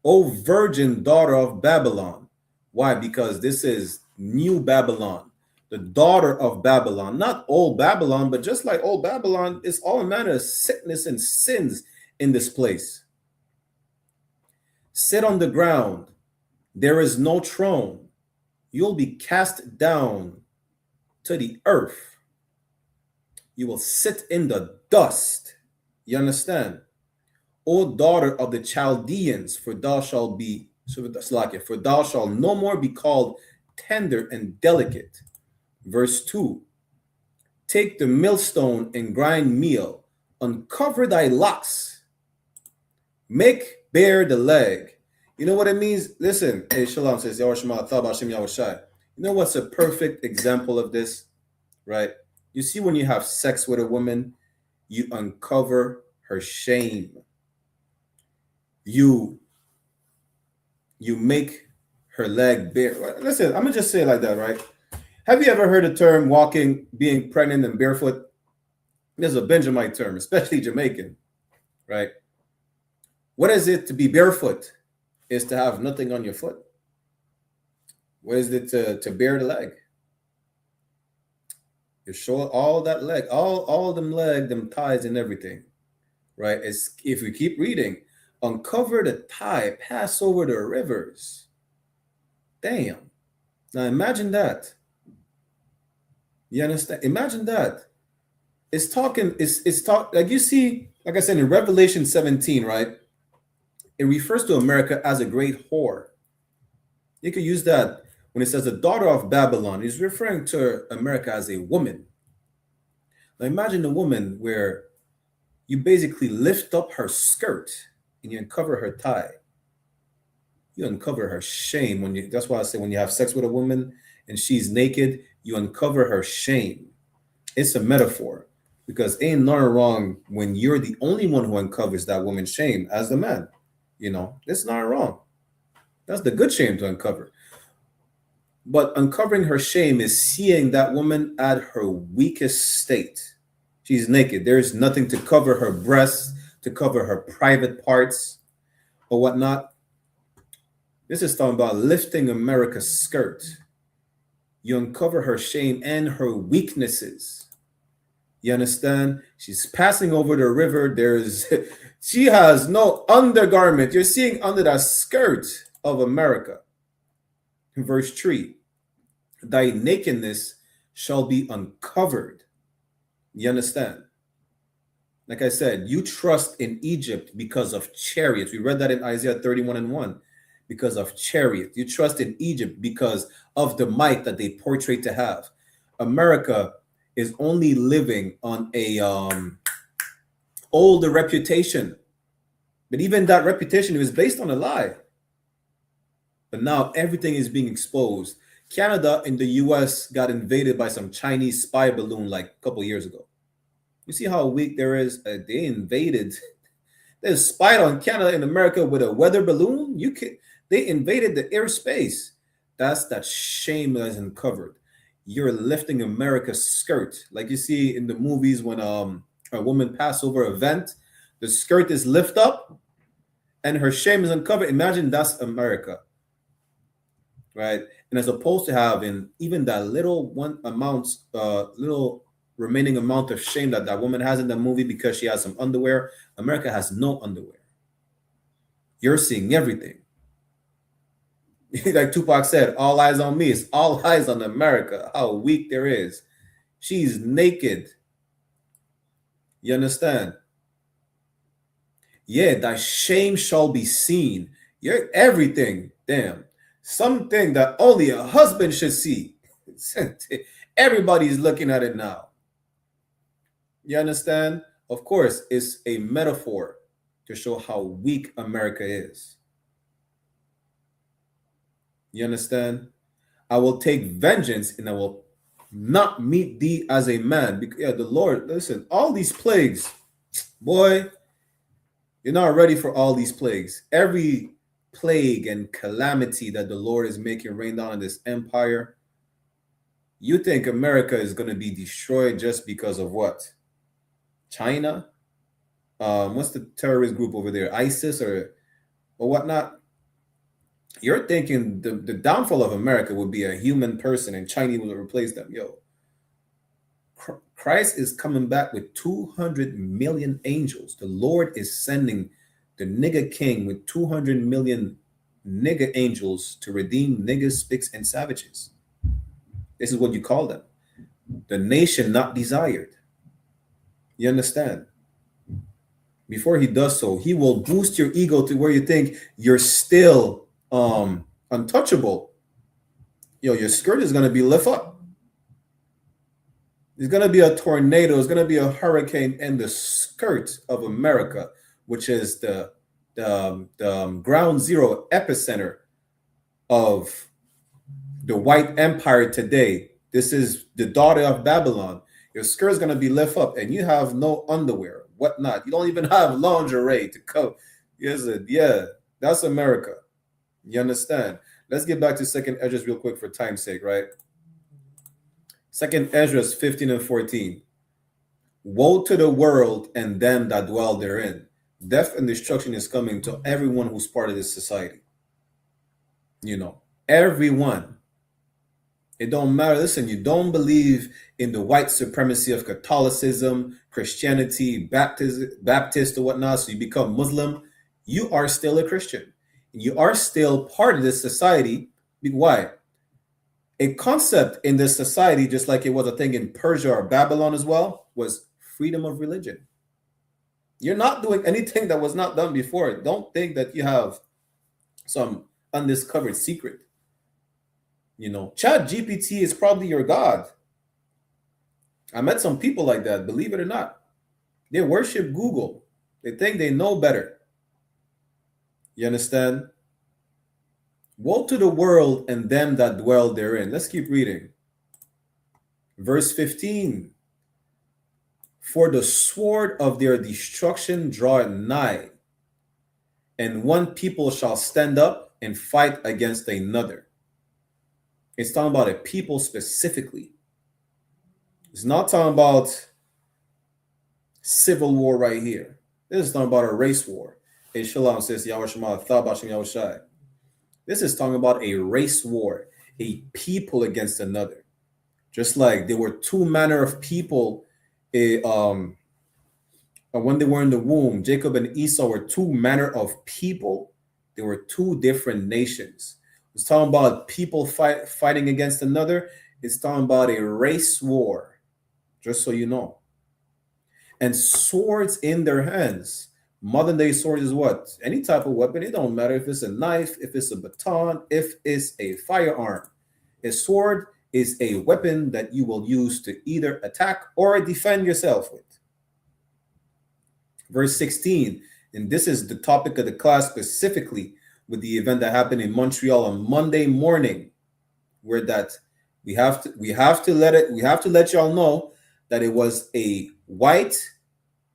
Speaker 6: O virgin daughter of Babylon. Why? Because this is new Babylon, the daughter of Babylon, not old Babylon, but just like old Babylon, it's all manner of sickness and sins in this place. Sit on the ground. There is no throne. You'll be cast down to the earth. You will sit in the dust. You understand? O daughter of the Chaldeans, for thou shalt no more be called tender and delicate. Verse 2. Take the millstone and grind meal. Uncover thy locks. Make bare the leg. You know what it means? Listen, hey, Shalom says, you know what's a perfect example of this? Right? You see, when you have sex with a woman, you uncover her shame. You make her leg bare. Listen, I'm gonna just say it like that, right? Have you ever heard the term walking, being pregnant and barefoot? There's a Benjamite term, especially Jamaican, right? What is it to be barefoot? Is to have nothing on your foot. What is it to bare the leg? You show all that leg, all them leg, them thighs and everything, right? It's, if we keep reading, uncover the thigh, pass over the rivers. Damn. Now imagine that. You understand? Imagine that. It's talking, like you see, like I said in Revelation 17, right? It refers to America as a great whore. You could use that when it says the daughter of Babylon. It's referring to America as a woman. Now imagine a woman where you basically lift up her skirt and you uncover her thigh. You uncover her shame when you. That's why I say when you have sex with a woman and she's naked, you uncover her shame. It's a metaphor because ain't nothing wrong when you're the only one who uncovers that woman's shame as the man. You know, it's not wrong. That's the good shame to uncover. But uncovering her shame is seeing that woman at her weakest state. She's naked. There's nothing to cover her breasts, to cover her private parts or whatnot. This is talking about lifting America's skirt. You uncover her shame and her weaknesses. You understand? She's passing over the river. She has no undergarment. You're seeing under that skirt of America. In verse 3, thy nakedness shall be uncovered. You understand? Like I said, you trust in Egypt because of chariots. We read that in Isaiah 31 and 1. Because of chariots. You trust in Egypt because of the might that they portray to have. America is only living on a older reputation. But even that reputation was based on a lie. But now everything is being exposed. Canada and the US got invaded by some Chinese spy balloon like a couple years ago. You see how weak there is? They invaded. They spied on Canada and America with a weather balloon. They invaded the airspace. That's that shame that is uncovered. You're lifting America's skirt. Like you see in the movies when a woman Passover event, the skirt is lift up and her shame is uncovered. Imagine that's America, right? And as opposed to having even that little little remaining amount of shame that that woman has in the movie because she has some underwear, America has no underwear. You're seeing everything. Like Tupac said, all eyes on me. It's all eyes on America. How weak there is. She's naked. You understand? Yeah, thy shame shall be seen. You're everything. Damn. Something that only a husband should see. Everybody's looking at it now. You understand? Of course, it's a metaphor to show how weak America is. You understand? I will take vengeance and I will not meet thee as a man. Because, yeah, the Lord, listen, all these plagues, boy, you're not ready for all these plagues. Every plague and calamity that the Lord is making rain down in this empire, you think America is going to be destroyed just because of what? China? What's the terrorist group over there? ISIS or whatnot? You're thinking the downfall of America would be a human person and China will replace them. Yo, Christ is coming back with 200 million angels. The Lord is sending the nigger king with 200 million nigger angels to redeem niggers, spics, and savages. This is what you call them. The nation not desired. You understand? Before he does so, he will boost your ego to where you think you're still untouchable. Yo, your skirt is going to be lift up. There's going to be a tornado. There's going to be a hurricane in the skirt of America, which is the ground zero epicenter of the white empire today. This is the daughter of Babylon. Your skirt is going to be lift up and you have no underwear, whatnot. You don't even have lingerie to cover. Yeah, that's America. You understand? Let's get back to 2nd Esdras real quick for time's sake, right? 2nd Esdras 15 and 14. Woe to the world and them that dwell therein. Death and destruction is coming to everyone who's part of this society. You know, everyone. It don't matter. Listen, you don't believe in the white supremacy of Catholicism, Christianity, Baptist or whatnot, so you become Muslim. You are still a Christian. You are still part of this society. Why? A concept in this society, just like it was a thing in Persia or Babylon as well, was freedom of religion. You're not doing anything that was not done before. Don't think that you have some undiscovered secret. You know, ChatGPT is probably your God. I met some people like that, believe it or not. They worship Google. They think they know better. You understand? Woe to the world and them that dwell therein. Let's keep reading. Verse 15. For the sword of their destruction draweth nigh, and one people shall stand up and fight against another. It's talking about a people specifically. It's not talking about civil war right here. This is talking about a race war. SHALAM says, Yahweh Shema, Thabashim Yahweh Shai. This is talking about a race war, a people against another. Just like there were two manner of people when they were in the womb, Jacob and Esau were two manner of people. They were two different nations. It's talking about people fighting against another. It's talking about a race war, just so you know. And swords in their hands. Modern day sword is what? Any type of weapon. It don't matter if it's a knife, if it's a baton, if it's a firearm. A sword is a weapon that you will use to either attack or defend yourself with. Verse 16, and this is the topic of the class specifically with the event that happened in Montreal on Monday morning, where that we have to let y'all know that it was a white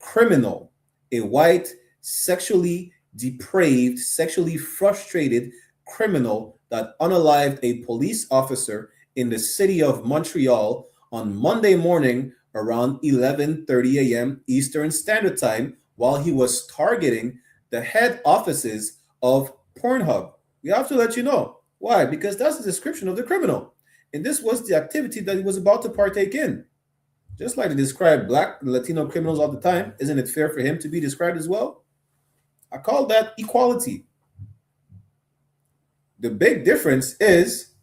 Speaker 6: criminal, a white sexually depraved, sexually frustrated criminal that unalived a police officer in the city of Montreal on Monday morning around 11:30 a.m. Eastern Standard Time while he was targeting the head offices of Pornhub. We have to let you know. Why? Because that's the description of the criminal. And this was the activity that he was about to partake in. Just like they describe black Latino criminals all the time, isn't it fair for him to be described as well? I call that equality. The big difference is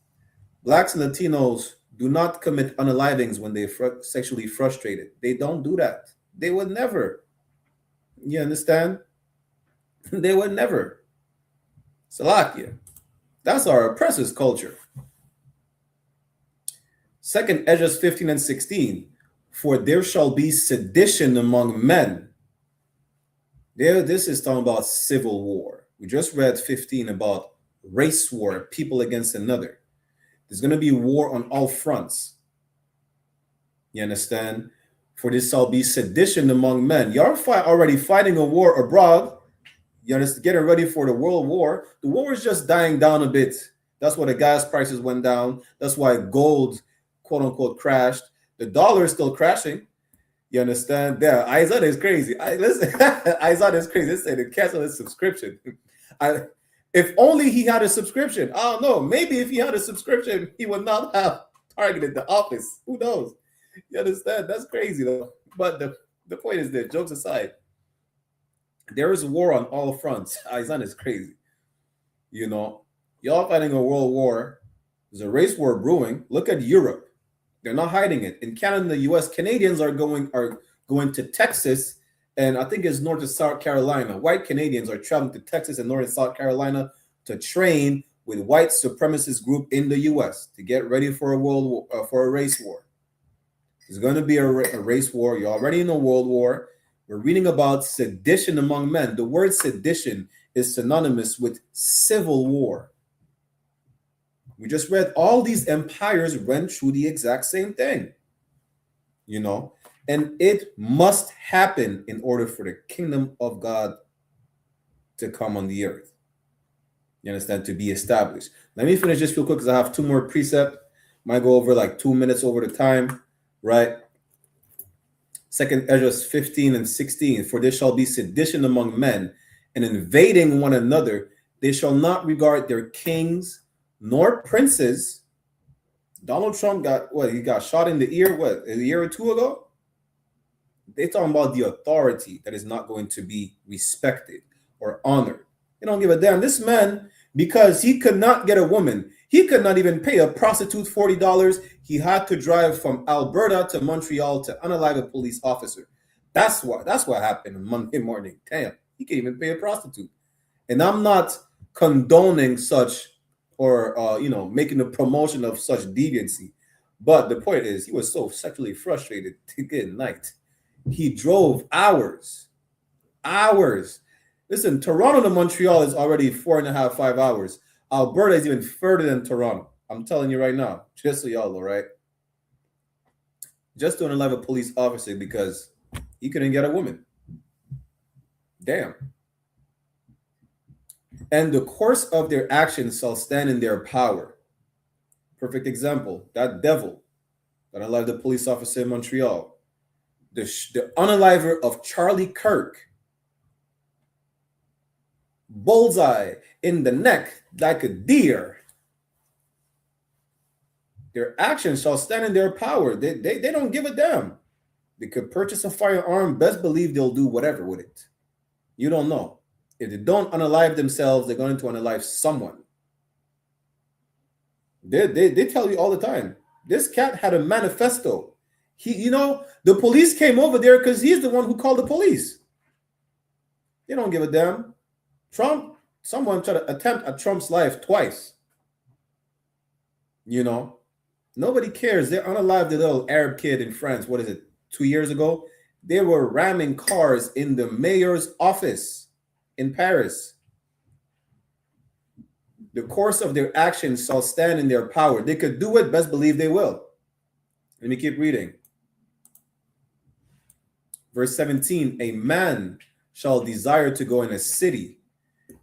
Speaker 6: blacks and Latinos do not commit unalivings when they're sexually frustrated. They don't do that. They would never. You understand? They would never. Salakia. That's our oppressor's culture. Second Esdras 15 and 16. For there shall be sedition among men. This is talking about civil war. We just read 15 about race war, people against another. There's going to be war on all fronts. You understand? For there shall be sedition among men. You're already fighting a war abroad. You understand? Getting ready for the world war. The war is just dying down a bit. That's why the gas prices went down. That's why gold, quote unquote, crashed. The dollar is still crashing. You understand? Yeah, I.S.U.P.K is crazy. I.S.U.P.K is crazy. They say to cancel his subscription. If only he had a subscription. I don't know. Maybe if he had a subscription, he would not have targeted the office. Who knows? You understand? That's crazy, though. But the point is that, jokes aside, there is a war on all fronts. I.S.U.P.K is crazy. You know, y'all fighting a world war. There's a race war brewing. Look at Europe. They're not hiding it. In Canada and the U.S., Canadians are going to Texas, and I think it's North and South Carolina. White Canadians are traveling to Texas and North and South Carolina to train with white supremacist group in the U.S. to get ready for a world war, for a race war. There's going to be a race war. You're already in a world war. We're reading about sedition among men. The word sedition is synonymous with civil war. We just read all these empires went through the exact same thing, you know, and it must happen in order for the kingdom of God to come on the earth. You understand? To be established. Let me finish this real quick because I have two more precepts. Might go over like 2 minutes over the time, right? Second Esdras 15 and 16. For there shall be sedition among men and invading one another. They shall not regard their kings nor princes. Donald Trump got what? He got shot in the ear, what, a year or two ago? They're talking about the authority that is not going to be respected or honored. They don't give a damn. This man, because he could not get a woman, he could not even pay a prostitute $40. He had to drive from Alberta to Montreal to unalive a police officer. That's what happened on Monday morning. Damn, he can't even pay a prostitute. And I'm not condoning such or making a promotion of such deviancy. But the point is, he was so sexually frustrated to get night. He drove hours. Listen, Toronto to Montreal is already 4.5, 5 hours. Alberta is even further than Toronto. I'm telling you right now, just so y'all know, right? Just to unalive a police officer because he couldn't get a woman. Damn. And the course of their actions shall stand in their power. Perfect example, that devil that unalived the police officer in Montreal. The unaliver of Charlie Kirk. Bullseye in the neck like a deer. Their actions shall stand in their power. They don't give a damn. They could purchase a firearm. Best believe they'll do whatever with it. You don't know. If they don't unalive themselves, they're going to unalive someone. They tell you all the time. This cat had a manifesto. The police came over there because he's the one who called the police. They don't give a damn. Someone tried to attempt at Trump's life twice. Nobody cares. They unalived the little Arab kid in France. What is it? 2 years ago? They were ramming cars in the mayor's office in Paris. The course of their actions shall stand in their power. They could do it, best believe they will. Let me keep reading. Verse 17, a man shall desire to go in a city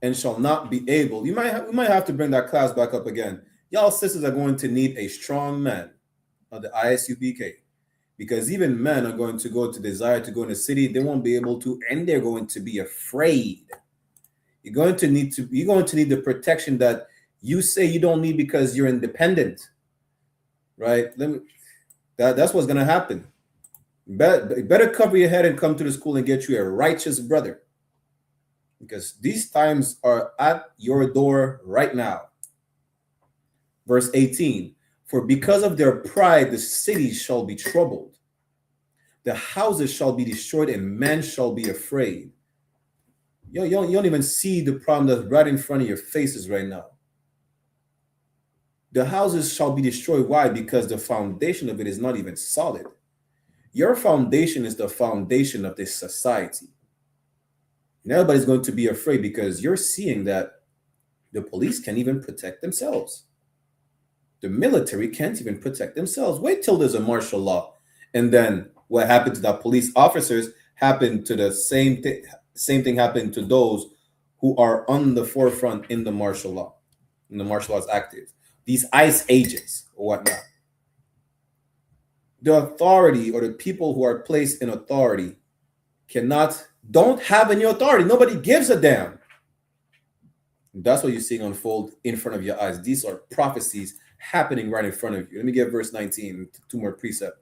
Speaker 6: and shall not be able. We might have to bring that class back up again. Y'all sisters are going to need a strong man of the I.S.U.P.K. Because even men are going to go to desire to go in the city, they won't be able to, and they're going to be afraid. You're going to need the protection that you say you don't need because you're independent, right? That's what's going to happen. Better cover your head and come to the school and get you a righteous brother, because these times are at your door right now. Verse 18, for because of their pride, the cities shall be troubled. The houses shall be destroyed and men shall be afraid. You don't even see the problem that's right in front of your faces right now. The houses shall be destroyed. Why? Because the foundation of it is not even solid. Your foundation is the foundation of this society. And everybody's going to be afraid because you're seeing that the police can't even protect themselves. The military can't even protect themselves. Wait till there's a martial law. And then what happened to the police officers happened to the same thing. Same thing happened to those who are on the forefront in the martial law. And the martial law is active. These ICE agents or whatnot. The authority or the people who are placed in authority don't have any authority. Nobody gives a damn. That's what you're seeing unfold in front of your eyes. These are prophecies happening right in front of you. Let me get verse 19, two more precepts.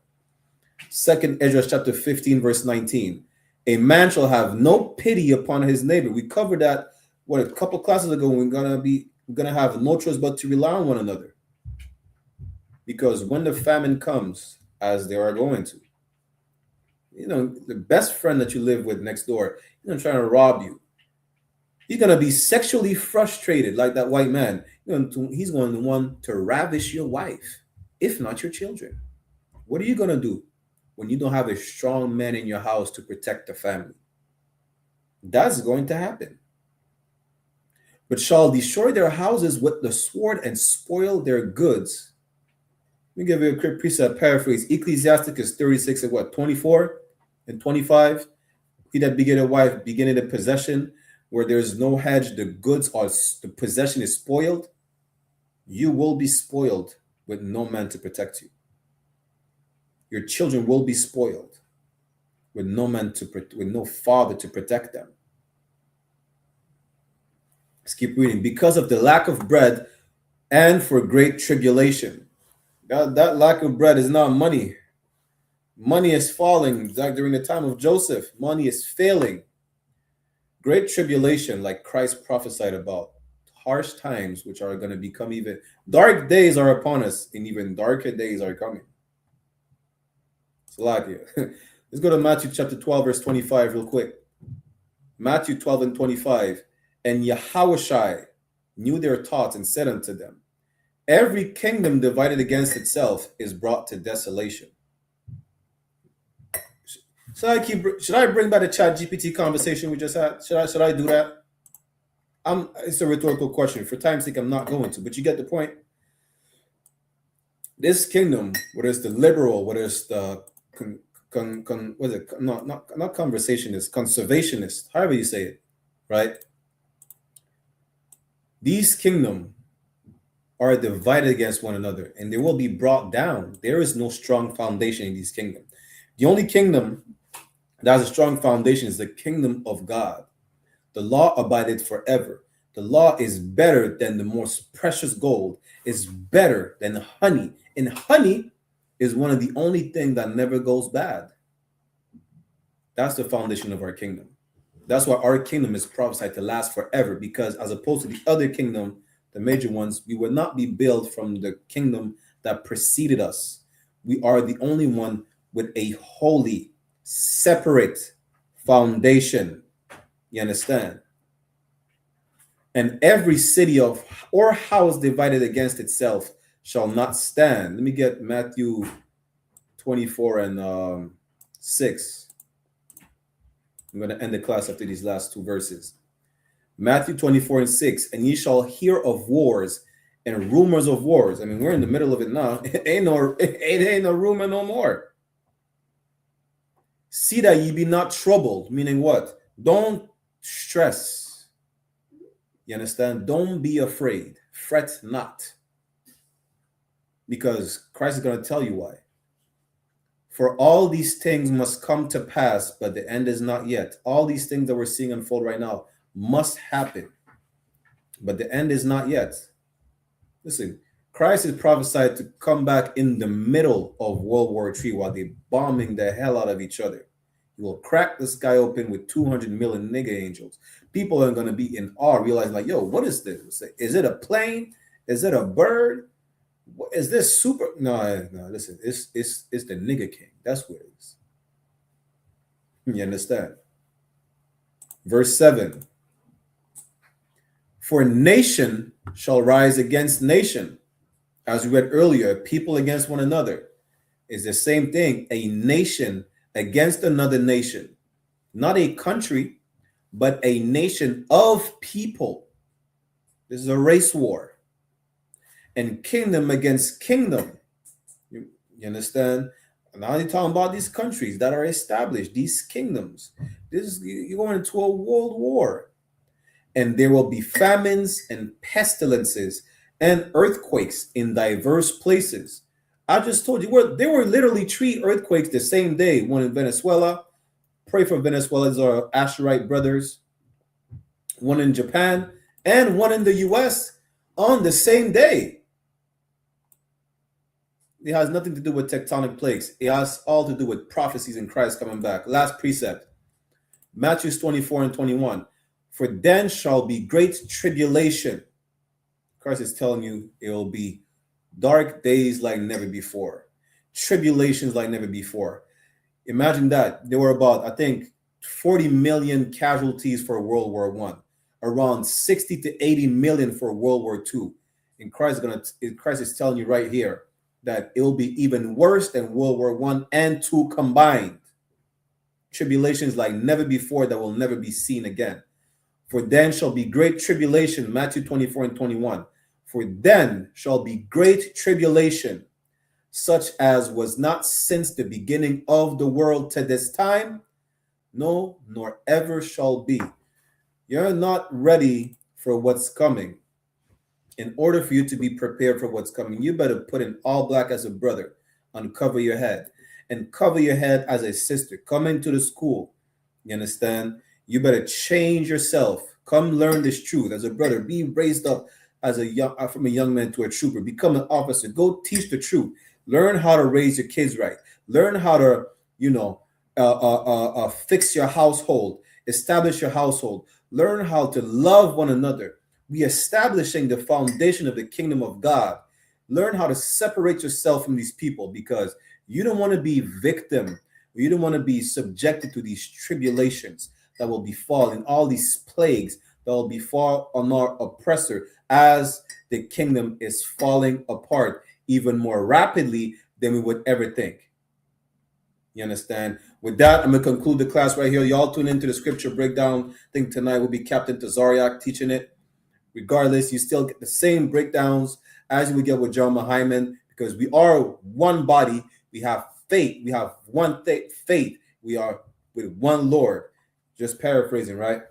Speaker 6: 2nd Ezra chapter 15, verse 19. A man shall have no pity upon his neighbor. We covered that a couple classes ago. We're gonna have no choice but to rely on one another. Because when the famine comes, as they are going to, the best friend that you live with next door, trying to rob you. He's gonna be sexually frustrated like that white man. He's going to want to ravish your wife, if not your children. What are you gonna do when you don't have a strong man in your house to protect the family? That's going to happen. But shall destroy their houses with the sword and spoil their goods. Let me give you a quick precept paraphrase. Ecclesiasticus 36 and 24 and 25. He that beget a wife beginning a possession where there's no hedge, the goods or the possession is spoiled. You will be spoiled with no man to protect you. Your children will be spoiled with no father to protect them. Let's keep reading. Because of the lack of bread and for great tribulation. That lack of bread is not money. Money is falling. Like during the time of Joseph, money is failing. Great tribulation, like Christ prophesied about. Harsh times, which are going to become even dark days are upon us, and even darker days are coming. Let's go to Matthew chapter 12, verse 25 real quick. Matthew 12 and 25. And Yahushua knew their thoughts and said unto them, every kingdom divided against itself is brought to desolation. Should I bring back the chat GPT conversation we just had? Should I do that? It's a rhetorical question. For time's sake, I'm not going to, but you get the point. This kingdom, whether it's the liberal, whether it's the not conversationist, conservationist, however you say it, right? These kingdom are divided against one another, and they will be brought down. There is no strong foundation in these kingdoms. The only kingdom that has a strong foundation is the kingdom of God. The law abided forever. The law is better than the most precious gold. It's better than honey. And honey is one of the only things that never goes bad. That's the foundation of our kingdom. That's why our kingdom is prophesied to last forever, because as opposed to the other kingdom, the major ones, we would not be built from the kingdom that preceded us. We are the only one with a holy, separate foundation. You understand? And every city or house divided against itself shall not stand. Let me get Matthew 24 and 6. I'm going to end the class after these last two verses. Matthew 24 and 6. And ye shall hear of wars and rumors of wars. I mean, we're in the middle of it now. It ain't no rumor no more. See that ye be not troubled. Meaning what? Don't stress. You understand? Don't be afraid. Fret not. Because Christ is going to tell you why. For all these things must come to pass, but the end is not yet. All these things that we're seeing unfold right now must happen, but the end is not yet. Listen, Christ is prophesied to come back in the middle of World War III while they're bombing the hell out of each other. He will crack the sky open with 200 million nigga angels. People are going to be in awe, realizing like, yo, what is this? Is it a plane? Is it a bird? Is this super? No, listen, it's the nigga king. That's what it is. You understand? Verse 7. For nation shall rise against nation. As we read earlier, people against one another is the same thing. A nation against another nation. Not a country, but a nation of people. This is a race war. And kingdom against kingdom. You understand? Now you're talking about these countries that are established, these kingdoms. You're going into a world war. And there will be famines and pestilences and earthquakes in diverse places. I just told you, there were literally 3 earthquakes the same day. One in Venezuela. Pray for Venezuela's our I.S.U.P.K brothers. One in Japan and one in the U.S. on the same day. It has nothing to do with tectonic plates. It has all to do with prophecies in Christ coming back. Last precept. Matthew 24 and 21. For then shall be great tribulation. Christ is telling you it will be dark days like never before. Tribulations like never before. Imagine that. There were about, I think, 40 million casualties for World War I. Around 60 to 80 million for World War II. And Christ is telling you right here that it will be even worse than World War I and II combined. Tribulations like never before that will never be seen again. For then shall be great tribulation, Matthew 24 and 21. For then shall be great tribulation, such as was not since the beginning of the world to this time, no, nor ever shall be. You're not ready for what's coming. In order for you to be prepared for what's coming, you better put in all black as a brother, uncover your head, and cover your head as a sister. Come into the school. You understand? You better change yourself. Come learn this truth as a brother. Be raised up as from a young man to a trooper. Become an officer. Go teach the truth. Learn how to raise your kids right. Learn how to, fix your household. Establish your household. Learn how to love one another. Be establishing the foundation of the kingdom of God. Learn how to separate yourself from these people because you don't want to be victim. You don't want to be subjected to these tribulations that will befall and all these plagues that will befall on our oppressor as the kingdom is falling apart even more rapidly than we would ever think. You understand? With that, I'm going to conclude the class right here. Y'all tune into the scripture breakdown. I think tonight will be Captain Tazariak teaching it. Regardless, you still get the same breakdowns as you would get with John Mahyman because we are one body. We have faith. We have one faith. We are with one Lord. Just paraphrasing, right?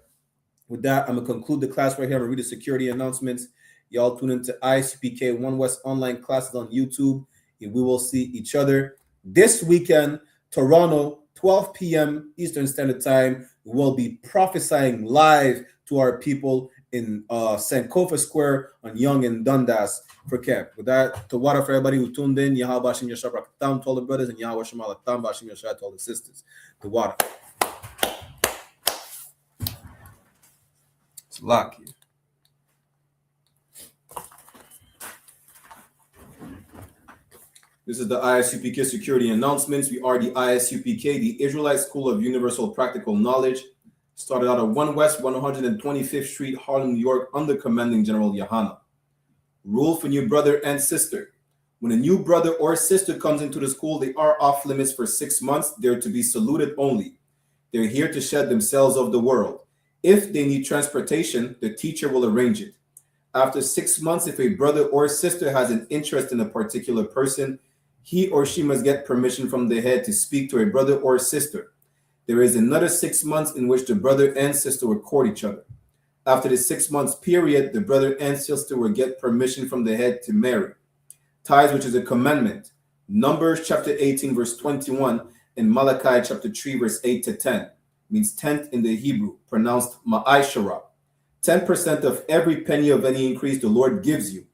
Speaker 6: With that, I'm going to conclude the class right here. I'm going to read the security announcements. Y'all tune into I.S.U.P.K. One West online classes on YouTube. And we will see each other this weekend. Toronto, 12 p.m. Eastern Standard Time. We will be prophesying live to our people in Sankofa Square on Yonge and Dundas for camp. With that, to water for everybody who tuned in. Yahweh Bashim Yashar Brakatam to all the brothers and Yahweh Shemala Tam Bashim Yashar to all the sisters. To water. It's lucky. This is the I.S.U.P.K. security announcements. We are the I.S.U.P.K., the Israelite School of Universal Practical Knowledge. Started out at 1 West 125th Street, Harlem, New York, under Commanding General YAHANNA. Rule for new brother and sister. When a new brother or sister comes into the school, they are off limits for 6 months. They're to be saluted only. They're here to shed themselves of the world. If they need transportation, the teacher will arrange it. After 6 months, if a brother or sister has an interest in a particular person, he or she must get permission from the head to speak to a brother or sister. There is another 6 months in which the brother and sister will court each other. After the 6 months period, the brother and sister will get permission from the head to marry. Tithes, which is a commandment. Numbers chapter 18, verse 21, and Malachi chapter 3, verse 8 to 10. Means tenth in the Hebrew, pronounced ma'ashara. 10% of every penny of any increase the Lord gives you.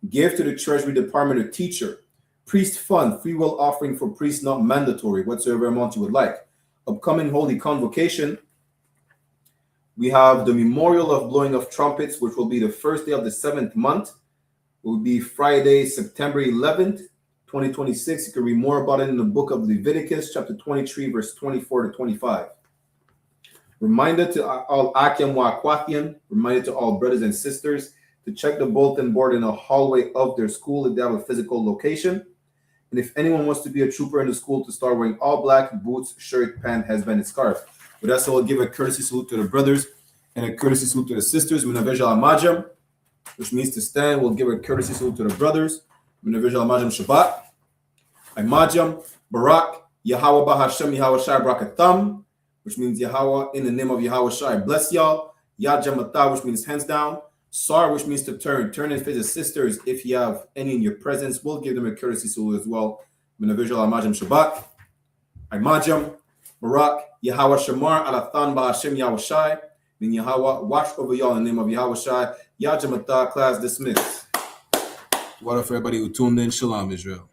Speaker 6: Give to the treasury department or teacher. Priest fund, free will offering for priests not mandatory, whatsoever amount you would like. Upcoming holy convocation, we have the memorial of blowing of trumpets, which will be the first day of the 7th month. It will be Friday, September 11th, 2026. You can read more about it in the book of Leviticus, chapter 23, verse 24 to 25. Reminder to all Akim wa Akwathian, reminder to all brothers and sisters to check the bulletin board in the hallway of their school if they have a physical location. And if anyone wants to be a trooper in the school, to start wearing all black, boots, shirt, pant, husband, and scarf. But that's all. I'll give a courtesy salute to the brothers and a courtesy salute to the sisters. Minaveja al-Majam, which means to stand. We'll give a courtesy salute to the brothers. Minaveja al-Majam Shabbat. Majam, Barak, Yahweh Bahashem, Yahweh Shai Brakatam, which means Yahweh, in the name of Yahweh Shai, bless y'all. Yajamata, which means hands down. Sar, which means to turn. Turn and face the sisters. If you have any in your presence, we'll give them a courtesy salute as well. Minaveja al-Majam Shabbat. Majam, Barak, Yahweh Shamar, Alathan Bahashem, Yahweh Shai. Mean Yahweh, watch over y'all in the name of Yahweh Shai. Yajamata, class dismissed. What up for everybody who tuned in? Shalom, Israel.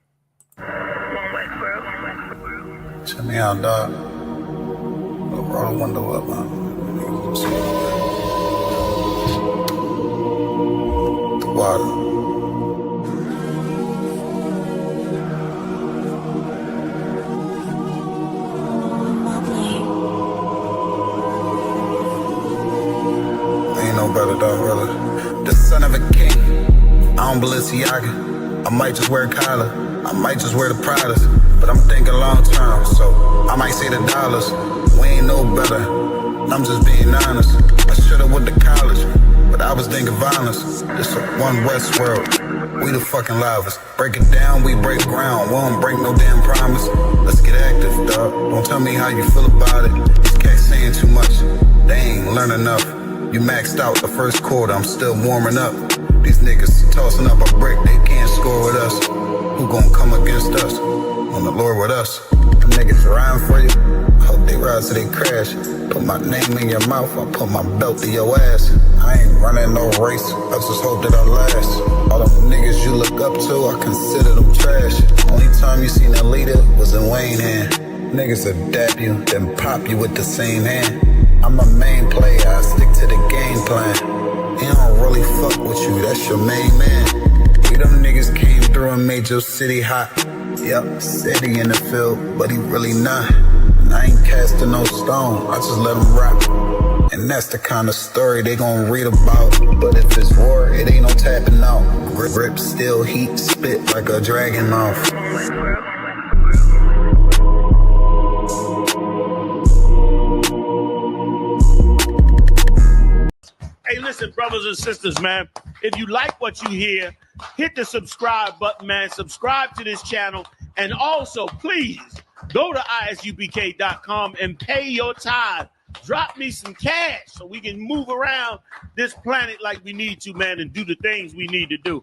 Speaker 7: Check me out, dog. Roll the window up, man. The water. Ain't no better, dog, brother. The son of a king. I don't Balenciaga. I might just wear Kyla. I might just wear the Pradas. But I'm thinking long term, so I might say the dollars. We ain't no better, I'm just being honest. I should've went to college, but I was thinking violence. It's a one West world, we the fucking livest. Break it down, we break ground, we don't break no damn promise. Let's get active, dog, don't tell me how you feel about it. These cats saying too much, they ain't learn enough. You maxed out the first quarter, I'm still warming up. These niggas tossing up a brick, they can't score with us. Who gon' come against us? On the Lord with us. Them niggas riding for you. I hope they ride till they crash. Put my name in your mouth, I put my belt to your ass. I ain't running no race, I just hope that I last. All them niggas you look up to, I consider them trash. Only time you seen a leader was in Wayne hand. Niggas will dap you, then pop you with the same hand. I'm a main player, I stick to the game plan. He don't really fuck with you, that's your main man. We them niggas came through and made your city hot. Yep, said he in the field, but he really not. And I ain't casting no stone, I just let him rock. And that's the kind of story they gon' read about. But if it's war, it ain't no tapping out. Grip still heat, spit like a dragon mouth.
Speaker 4: Hey, listen, brothers and sisters, man. If you like what you hear, hit the subscribe button, man. Subscribe to this channel. And also, please, go to isupk.com and pay your tithe. Drop me some cash so we can move around this planet like we need to, man, and do the things we need to do.